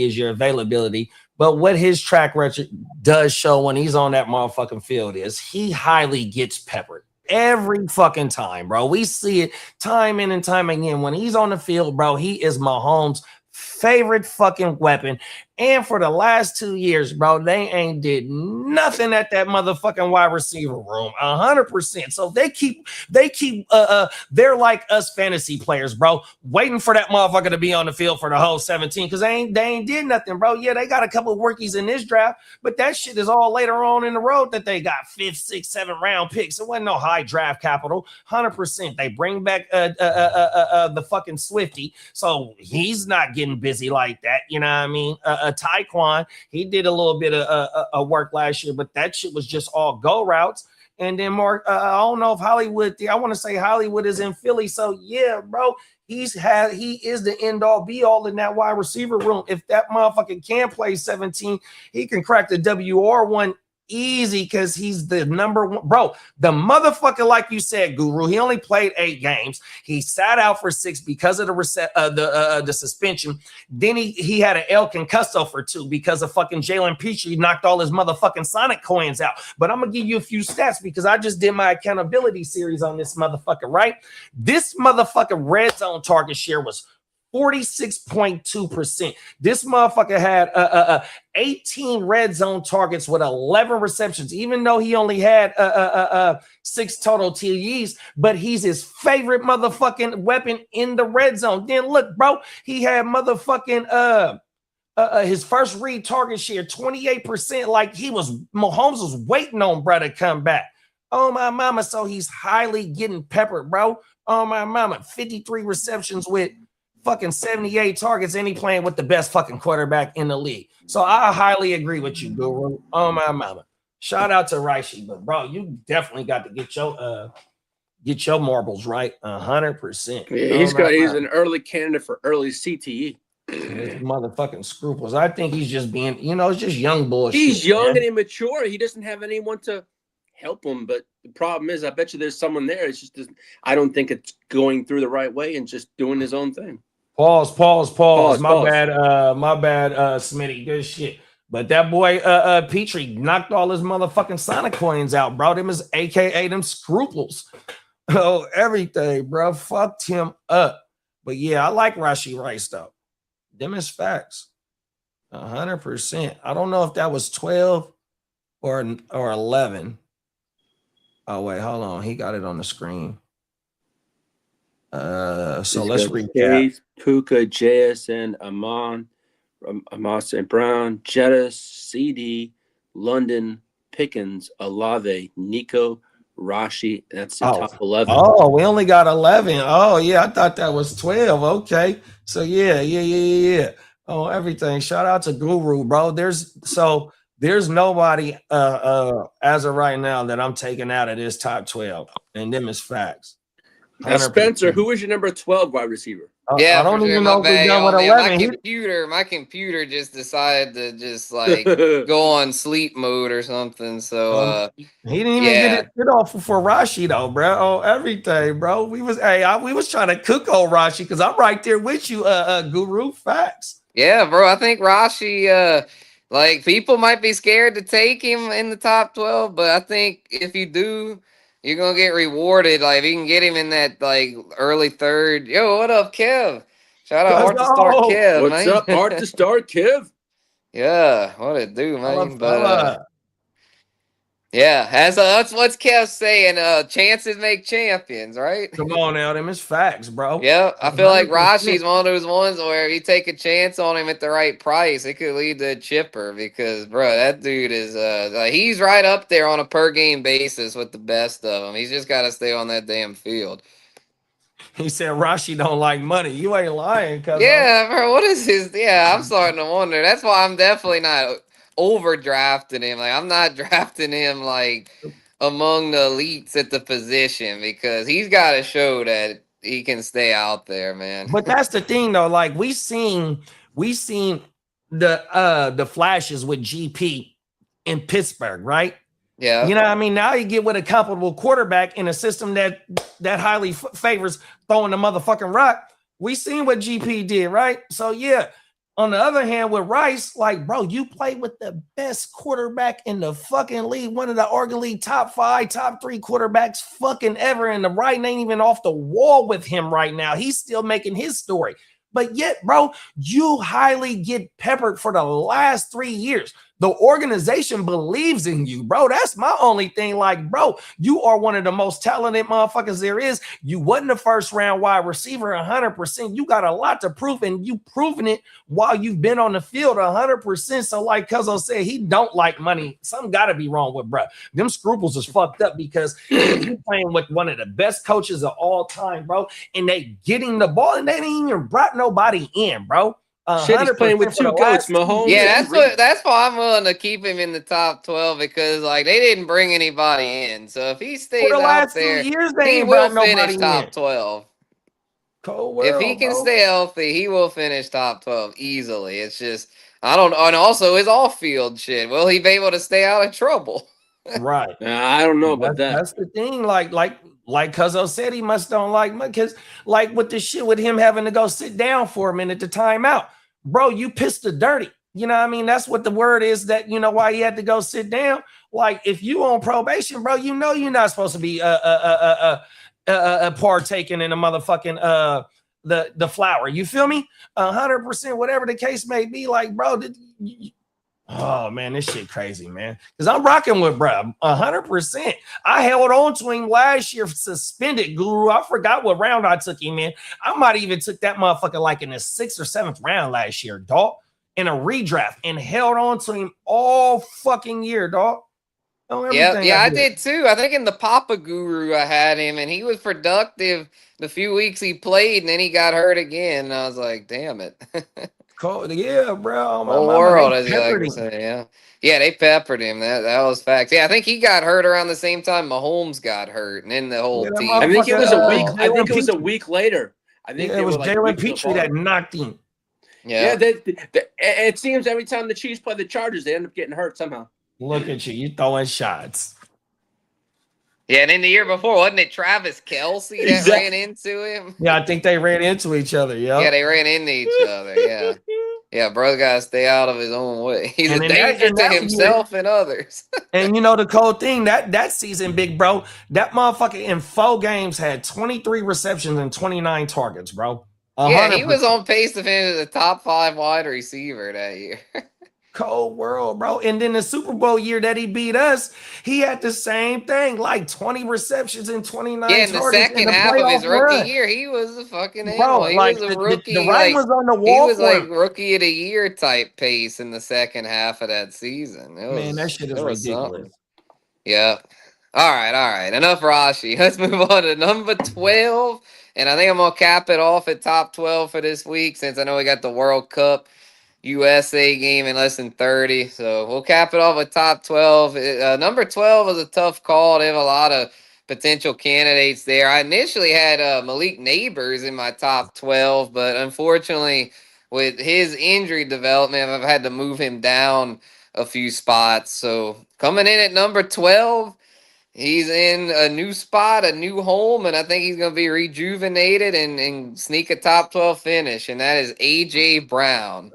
is your availability. But what his track record does show when he's on that motherfucking field is he highly gets peppered every fucking time, bro. We see it time in and time again. When he's on the field, bro, he is Mahomes' favorite fucking weapon. And for the last 2 years, bro, they ain't did nothing at that motherfucking wide receiver room. 100%. So they keep they're like us fantasy players, bro, waiting for that motherfucker to be on the field for the whole 17, because they ain't did nothing, bro. Yeah, they got a couple of rookies in this draft, but that shit is all later on in the road that they got 5th, 6th, 7th round picks. It wasn't no high draft capital. 100%. They bring back the fucking Swifty, so he's not getting busy like that. You know what I mean? Tyquan, he did a little bit of work last year, but that shit was just all go routes. And then more, I don't know if Hollywood, I want to say Hollywood is in Philly. So yeah, bro, he is the end all be all in that wide receiver room. If that motherfucker can play 17, he can crack the WR1 easy, because he's the number one, bro. The motherfucker, like you said, Guru, he only played 8 games. He sat out for 6 because of the suspension. Then he had an El Concusso for 2 because of fucking Jalen Petrie knocked all his motherfucking Sonic coins out. But I'm gonna give you a few stats because I just did my accountability series on this motherfucker, right? This motherfucker red zone target share was 46.2%. This motherfucker had 18 red zone targets with 11 receptions, even though he only had 6 total TDs, but he's his favorite motherfucking weapon in the red zone. Then look, bro, he had motherfucking his first read target share 28%. Like Mahomes was waiting on bro to come back. Oh my mama, so he's highly getting peppered, bro. Oh my mama, 53 receptions with fucking 78 targets, and he playing with the best fucking quarterback in the league. So I highly agree with you, Guru. Oh my mama. Shout out to Raishi, but bro, you definitely got to get your marbles right 100%. Yeah, he's an early candidate for early CTE. His motherfucking scruples. I think he's just being, it's just young bullshit. He's young man. and immature. He doesn't have anyone to help him. But the problem is, I bet you there's someone there. It's just, I don't think it's going through the right way and just doing his own thing. Pause. My bad, Smitty. Good shit. But that boy, Petrie, knocked all his motherfucking Sonic coins out, bro. Them is AKA them scruples. Oh, everything, bro. Fucked him up. But yeah, I like Rashee Rice, though. Them is facts. 100%. I don't know if that was 12 or 11. Oh, wait, hold on. He got it on the screen. So let's recap. Puka, JSN, Amos and Brown, Jettis, CD, London, Pickens, Olave, Nico, Rashee. That's the top 11. Oh, we only got 11. Oh, yeah, I thought that was 12. Okay. So yeah. Oh, everything. Shout out to Guru, bro. There's nobody as of right now that I'm taking out of this top 12. And them is facts. Spencer, who is your number 12 wide receiver? Yeah, I don't even know if we're done with 11. My computer just decided to just like go on sleep mode or something. So he didn't even get it off for Rashee though, bro. Oh, everything, bro. We was trying to cook on Rashee because I'm right there with you, Guru. Facts. Yeah, bro. I think Rashee, like people might be scared to take him in the top 12, but I think if you do, you're gonna get rewarded. Like if you can get him in that like early third. Yo, what up, Kev? Shout out Art to Start Kev. What's man. up, Art to Start Kev? Yeah, what it do, man? But yeah, that's what's Kev saying. Chances make champions, right? Come on now, them is facts, bro. Yeah, I feel like Rashee's one of those ones where if you take a chance on him at the right price, it could lead to a chipper because, bro, that dude is like, he's right up there on a per game basis with the best of them. He's just got to stay on that damn field. He said Rashee don't like money. You ain't lying, cuz. Yeah, bro. What is his? Yeah, I'm starting to wonder. That's why I'm definitely not overdrafting him. Like I'm not drafting him like among the elites at the position because he's got to show that he can stay out there, man. But that's the thing though. Like we seen the flashes with GP in Pittsburgh, right? Yeah. You know what I mean? Now you get with a comfortable quarterback in a system that highly favors throwing the motherfucking rock. We seen what GP did, right? So yeah. On the other hand, with Rice, like, bro, you play with the best quarterback in the fucking league, one of the arguably top 5, top 3 quarterbacks fucking ever, and the writing ain't even off the wall with him right now. He's still making his story. But yet, bro, you highly get peppered for the last 3 years. The organization believes in you, bro. That's my only thing. Like, bro, you are one of the most talented motherfuckers there is. You wasn't a first round wide receiver 100%. You got a lot to prove, and you proven it while you've been on the field 100%. So like Cuzzo said, he don't like money. Something got to be wrong with bro. Them scruples is fucked up because you playing with one of the best coaches of all time, bro, and they getting the ball, and they didn't even brought nobody in, bro. Shit, he's playing with 2 goats, Mahomes. Yeah, that's why I'm willing to keep him in the top 12 because like they didn't bring anybody in. So if he stays out there, he will finish top 12. If he can stay healthy, he will finish top 12 easily. It's just I don't know, and also his off-field shit. Will he be able to stay out of trouble? Right. I don't know about that. That's the thing. Like Cuzzo said, he must don't like money because like with the shit with him having to go sit down for a minute to time out. Bro, you pissed the dirty. You know what I mean? That's what the word is that, you know, why he had to go sit down. Like, if you on probation, bro, you know you're not supposed to be partaking in a motherfucking the flower. You feel me? 100%, whatever the case may be. Like, bro, oh, man, this shit crazy, man. Because I'm rocking with bro 100%. I held on to him last year, suspended Guru. I forgot what round I took him in. I might even took that motherfucker like in the 6th or 7th round last year, dog, in a redraft and held on to him all fucking year, dog. Yeah, I did too. I think in the Papa Guru I had him, and he was productive the few weeks he played, and then he got hurt again. And I was like, damn it. Cold. Yeah, bro. Whole world, as you like to say, yeah, they peppered him. That was facts. Yeah, I think he got hurt around the same time Mahomes got hurt, and then the whole team. I think it was a week. I think it was a week later. I think it was Jalen Petrie that knocked him. Yeah, it seems every time the Chiefs play the Chargers, they end up getting hurt somehow. Look at you throwing shots. Yeah, and in the year before, wasn't it Travis Kelce that ran into him? Yeah, I think they ran into each other. Yeah, they ran into each other. Yeah. Yeah, brother gotta stay out of his own way. He's a danger to himself and others. And you know the cold thing, that season, big bro, that motherfucker in 4 games had 23 receptions and 29 targets, bro. 100%. Yeah, he was on pace to finish as a top 5 wide receiver that year. Cold world, bro. And then the Super Bowl year that he beat us, he had the same thing, like 20 receptions and 29 targets. Yeah, in the second half of his rookie year, he was a fucking animal. He was a rookie. The writing was on the wall. He was like rookie of the year type pace in the second half of that season. Man, that shit is ridiculous. Yeah. All right. Enough Rashi. Let's move on to number 12. And I think I'm going to cap it off at top 12 for this week since I know we got the World Cup USA game in less than 30. So we'll cap it off with top 12. Number 12 is a tough call. They have a lot of potential candidates there. I initially had Malik Neighbors in my top 12, but unfortunately with his injury development, I've had to move him down a few spots. So coming in at number 12, he's in a new spot, a new home, and I think he's going to be rejuvenated and sneak a top 12 finish, and that is A.J. Brown.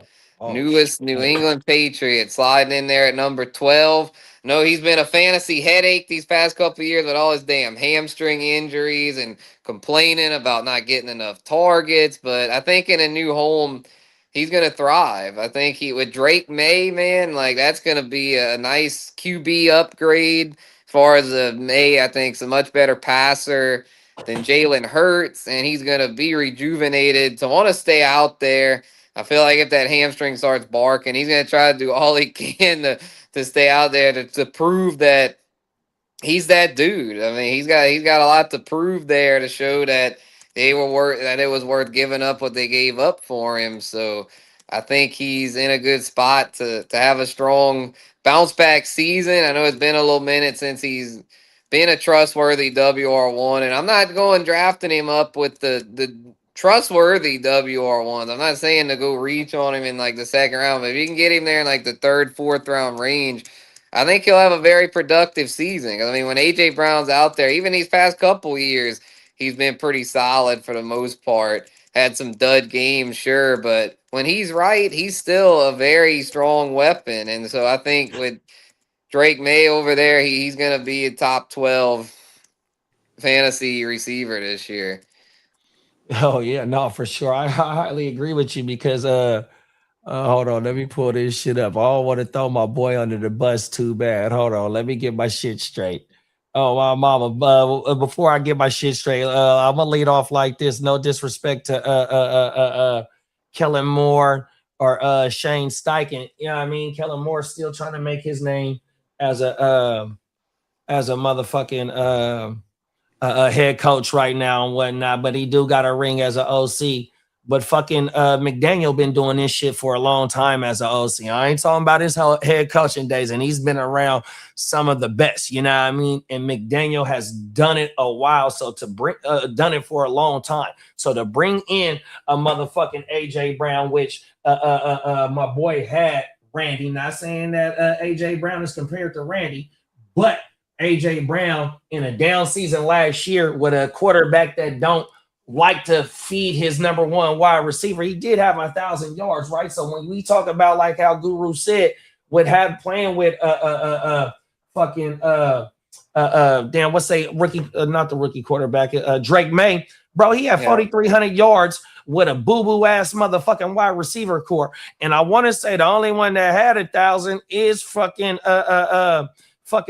Newest New England Patriot sliding in there at number 12. No, he's been a fantasy headache these past couple of years with all his damn hamstring injuries and complaining about not getting enough targets. But I think in a new home, he's going to thrive. I think with Drake May, man, like that's going to be a nice QB upgrade. As far as May, I think is a much better passer than Jalen Hurts, and he's going to be rejuvenated to want to stay out there. I feel like if that hamstring starts barking, he's going to try to do all he can to stay out there to prove that he's that dude. I mean, he's got a lot to prove there to show that it was worth giving up what they gave up for him. So I think he's in a good spot to have a strong bounce back season. I know it's been a little minute since he's been a trustworthy WR1, and I'm not going drafting him up with the trustworthy WR1s. I'm not saying to go reach on him in like the second round, but if you can get him there in like the 3rd, 4th round range, I think he'll have a very productive season. I mean, when A.J. Brown's out there, even these past couple years, he's been pretty solid for the most part. Had some dud games, sure, but when he's right, he's still a very strong weapon. And so I think with Drake May over there, he's going to be a top 12 fantasy receiver this year. Oh yeah, no, for sure. I highly agree with you because hold on, let me pull this shit up. I don't want to throw my boy under the bus too bad. Hold on, let me get my shit straight. Oh my mama, before I get my shit straight, I'm gonna lead off like this. No disrespect to Kellen Moore or Shane Steichen. You know what I mean? Kellen Moore still trying to make his name as a motherfucking head coach right now and whatnot, but he do got a ring as an OC. But fucking McDaniel been doing this shit for a long time as an OC. I ain't talking about his head coaching days, and he's been around some of the best, you know what I mean? And McDaniel has done it a while, so to bring done it for a long time. So to bring in a motherfucking AJ Brown, which my boy had Randy, not saying that AJ Brown is compared to Randy, but AJ Brown in a down season last year with a quarterback that don't like to feed his number 1 wide receiver, he did have 1,000 yards, right? So when we talk about like how Guru said, playing with rookie, not the rookie quarterback, Drake May, bro, he had 4,300 yards with a boo-boo ass motherfucking wide receiver core, and I want to say the only one that had 1,000 is fucking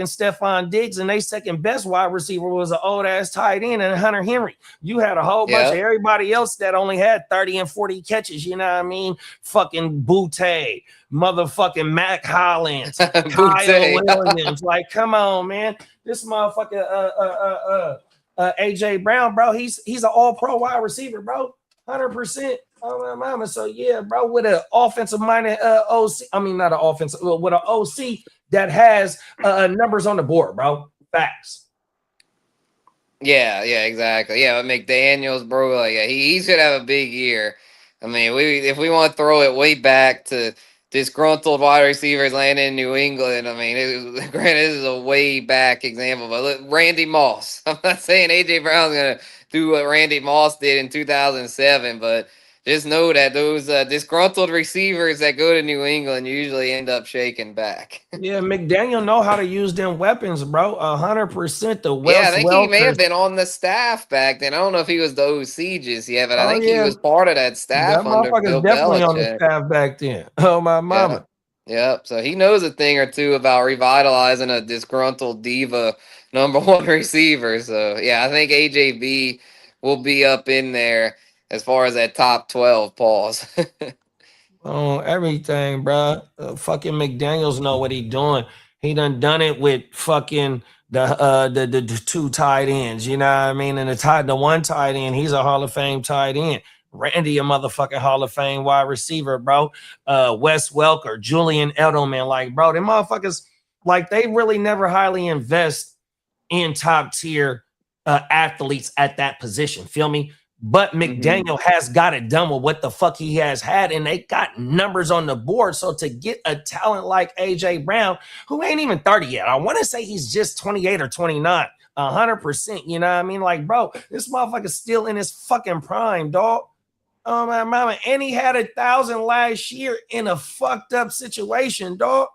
Stephon Diggs, and they second best wide receiver was an old ass tight end and Hunter Henry. You had a whole bunch of everybody else that only had 30 and 40 catches. You know what I mean? Fucking Butte, motherfucking Mac Hollins, Kyle Williams. Like, come on, man. This motherfucker, AJ Brown, bro. He's an all-pro wide receiver, bro. 100%. Oh my mama. So yeah, bro, with an offensive minded OC. I mean, not an offensive, with an OC that has numbers on the board, bro. Facts. Yeah, exactly. Yeah, with McDaniels, bro, like, he should have a big year. I mean, if we want to throw it way back to disgruntled wide receivers landing in New England, I mean, granted, this is a way back example, but look, Randy Moss. I'm not saying A.J. Brown's going to do what Randy Moss did in 2007, but just know that those disgruntled receivers that go to New England usually end up shaking back. Yeah, McDaniel know how to use them weapons, bro. 100%. The Yeah, I Wes think he may have Welkers. been on the staff back then. I don't know if he was the OC just yet, but I Oh think he yeah, was part of that that staff under motherfucker's Bill definitely on the Belichick. staff back then. Oh my Yeah. mama. Yep. So he knows a thing or two about revitalizing a disgruntled diva number one receiver. So yeah, I think AJB will be up in there as far as that top 12 pause. On everything, bro. Fucking McDaniels know what he doing. He done it with fucking the two tight ends. You know what I mean? And the one tight end, he's a Hall of Fame tight end. Randy, a motherfucking Hall of Fame wide receiver, bro. Wes Welker, Julian Edelman, like, bro, them motherfuckers, like, they really never highly invest in top tier athletes at that position. Feel me? But McDaniel has got it done with what the fuck he has had, and they got numbers on the board. So to get a talent like AJ Brown, who ain't even 30 yet, I want to say he's just 28 or 29, 100%. You know what I mean? Like, bro, this motherfucker's still in his fucking prime, dog. Oh my mama, and he had 1,000 last year in a fucked up situation, dog.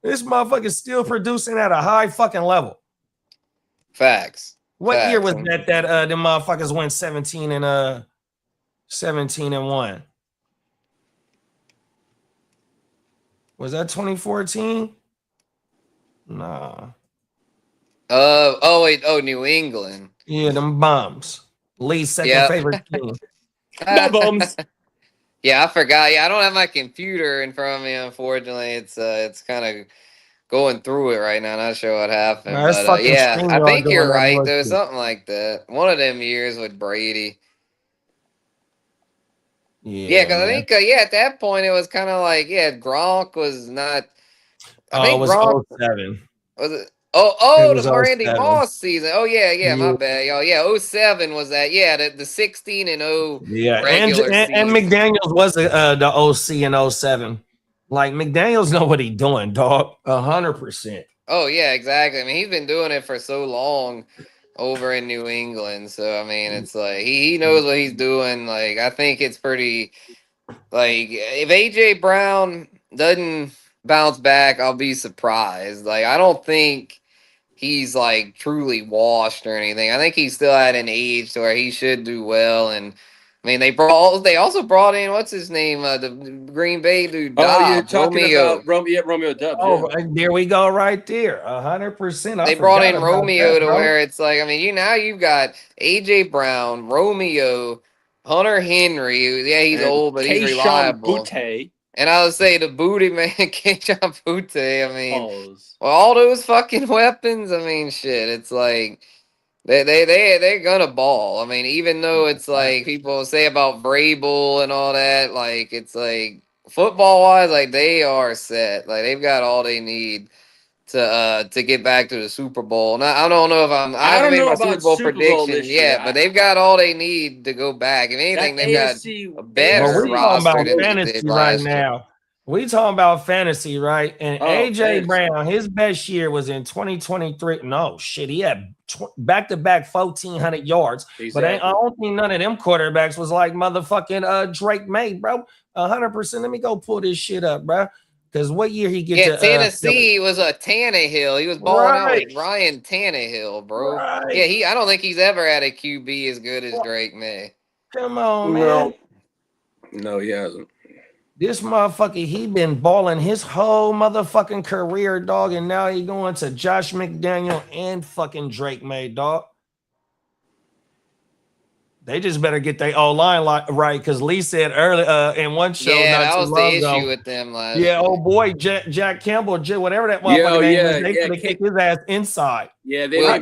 This motherfucker's still producing at a high fucking level. Facts. What year was that them motherfuckers went 17 and 1? Was that 2014? Nah. New England. Yeah, them bombs. Lee's second favorite team. Bums. Yeah, I forgot. Yeah, I don't have my computer in front of me, unfortunately. It's kind of going through it right now. Not sure what happened. Nah, that's But fucking yeah, I StreamYard think doing you're that right. There was bullshit. something like that. One of them years with Brady. Yeah, because I man. think at that point it was kind of like Gronk was not. I Oh, it think was Gronk 07. was it. It The was Randy 07. Moss season. Oh yeah, my Yeah. bad, y'all. Yeah, 07 was that. Yeah, the 16-0 Yeah, regular and season. McDaniels was the OC in 07. Like, McDaniels know what he doing, dog. 100%. Oh yeah, exactly. I mean, he's been doing it for so long over in New England. So I mean, it's like he knows what he's doing. Like, I think it's pretty. Like, if AJ Brown doesn't bounce back, I'll be surprised. Like, I don't think he's like truly washed or anything. I think he's still at an age to where he should do well. And I mean, they also brought in what's his name, the Green Bay dude. Oh, you're Dobbs, talking Romeo. about Romeo Doubs. Oh, there we go, right there. 100%. They brought in Romeo to where it's like, I mean, you've got AJ Brown, Romeo, Hunter Henry. Yeah, he's old, but he's reliable. Butte. And I would say the booty man, Keishawn Butte. I mean, Pause. well, all those fucking weapons. I mean, shit. It's like they're gonna ball. I mean, even though it's like people say about Vrabel and all that, like it's like football wise, like they are set. Like they've got all they need to get back to the Super Bowl. Now I don't know if I haven't made my Super Bowl prediction yet, but they've got all they need to go back. If anything, they've got a better roster than they did last year. We talking about fantasy, right? And AJ fantasy. Brown, his best year was in 2023. No shit, he had back-to-back 1,400 yards. Exactly. But I don't think none of them quarterbacks was like motherfucking Drake May, bro. 100%. Let me go pull this shit up, bro. Because what year he get to Tennessee was a Tannehill. He was balling out with Ryan Tannehill, bro. Right. Yeah, I don't think he's ever had a QB as good as Drake May. Come on, man. No, he hasn't. This motherfucker, he been balling his whole motherfucking career, dog, and now he going to Josh McDaniel and fucking Drake May, dog. They just better get their O-line right, because Lee said earlier in one show. Yeah, that was the issue with them last year. Oh boy, Jack Campbell, whatever that motherfucker name is, they could kick his ass inside. Yeah, they may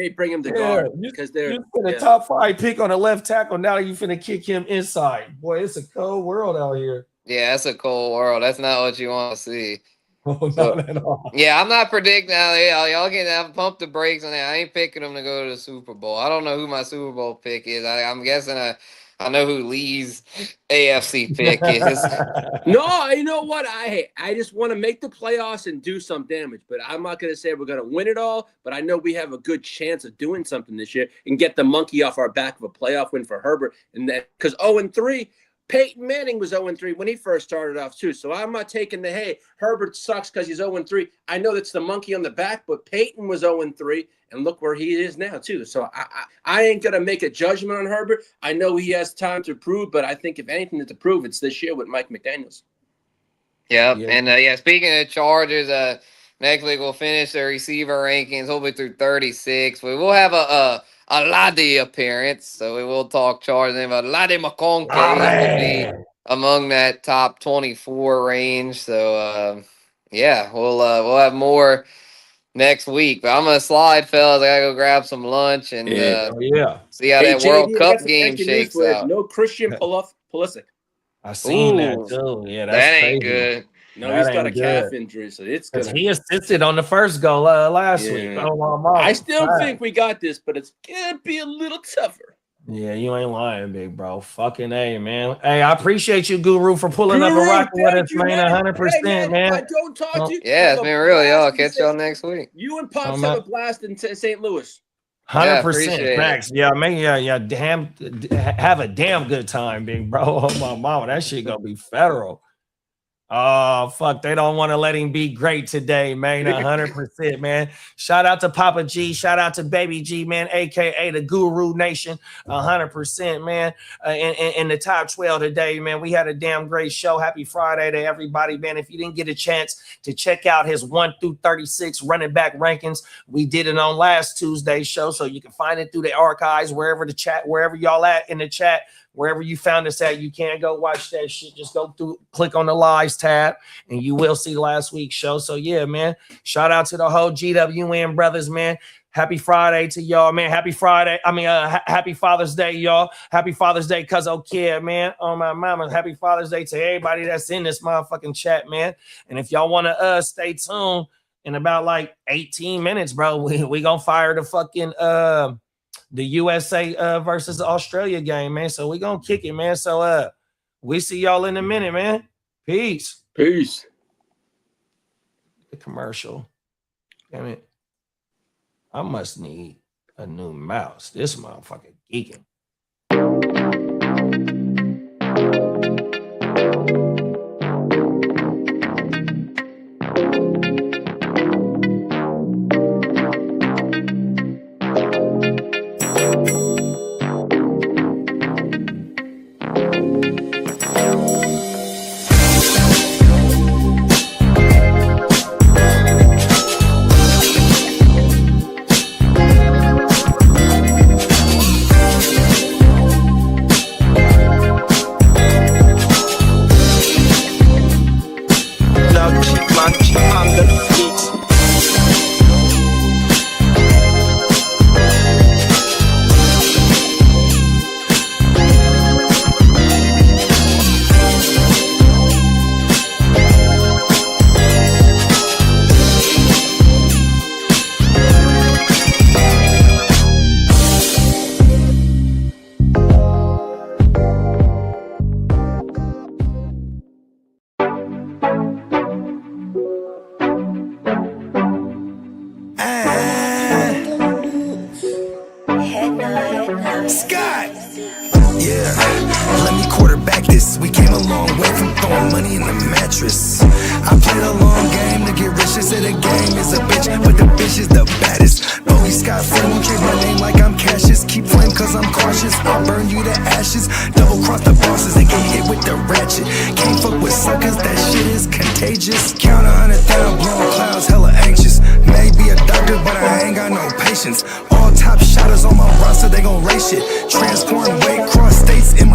bring him to guard because they're a top 5 pick on the left tackle. Now you finna kick him inside. Boy, it's a cold world out here. Yeah, that's a cold world. That's not what you want to see. Oh, not at all. Yeah, I'm not predicting. Y'all can pump the brakes on that. I ain't picking them to go to the Super Bowl. I don't know who my Super Bowl pick is. I'm guessing I know who Lee's AFC pick is. No, you know what? I just want to make the playoffs and do some damage, but I'm not going to say we're going to win it all, but I know we have a good chance of doing something this year and get the monkey off our back of a playoff win for Herbert. And then because 0-3, Peyton Manning was 0-3 when he first started off too. So I'm not taking the, hey, Herbert sucks because he's 0-3. I know that's the monkey on the back, but Peyton was 0-3. And look where he is now, too. So I ain't going to make a judgment on Herbert. I know he has time to prove, but I think if anything to prove, it's this year with Mike McDaniels. Yep. Yeah. And, speaking of Chargers, next week we'll finish the receiver rankings, hopefully through 36. We will have a Ladi appearance, so we will talk Chargers. But Ladi McConkey will be among that top 24 range. So, we'll have more next week, but I'm gonna slide, fellas. I gotta go grab some lunch and see how that World Cup game shakes out. No Christian Pulisic. I seen that too. Yeah, that ain't good. No, he's got a calf injury, so it's good. He assisted on the first goal last week. I still think we got this, but it's gonna be a little tougher. Yeah, you ain't lying, big bro. Fucking A, man. Hey, I appreciate you, Guru, for pulling up a rocket with us, man. 100%, man. I don't talk to you. Yeah, it's been real, y'all. Catch y'all next week. You and Pops have a blast in St. Louis. 100%, Max. Yeah, man. Damn, have a damn good time, big bro. Oh, my mama, that shit gonna be federal. Oh, fuck. They don't want to let him be great today, man. 100%, man. Shout out to Papa G. Shout out to Baby G, man, a.k.a. the Guru Nation. 100%, man. In the top 12 today, man. We had a damn great show. Happy Friday to everybody, man. If you didn't get a chance to check out his 1 through 36 running back rankings, we did it on last Tuesday's show, so you can find it through the archives, wherever y'all at in the chat. Wherever you found us at, you can go watch that shit. Just go through, click on the lives tab, and you will see last week's show. So, yeah, man, shout out to the whole GWN brothers, man. Happy Friday to y'all, man. Happy Friday. Happy Father's Day, y'all. Happy Father's Day, cuz kid, man. Oh, my mama. Happy Father's Day to everybody that's in this motherfucking chat, man. And if y'all want to stay tuned in about like 18 minutes, bro, we gonna fire the fucking the USA versus Australia game, man. So we gonna kick it, man. So we see y'all in a minute, man. Peace. Peace. The commercial. Damn it. I must need a new mouse. This motherfucker geeking. All top shotters on my roster, they gon' race shit. Transporting weight, cross states in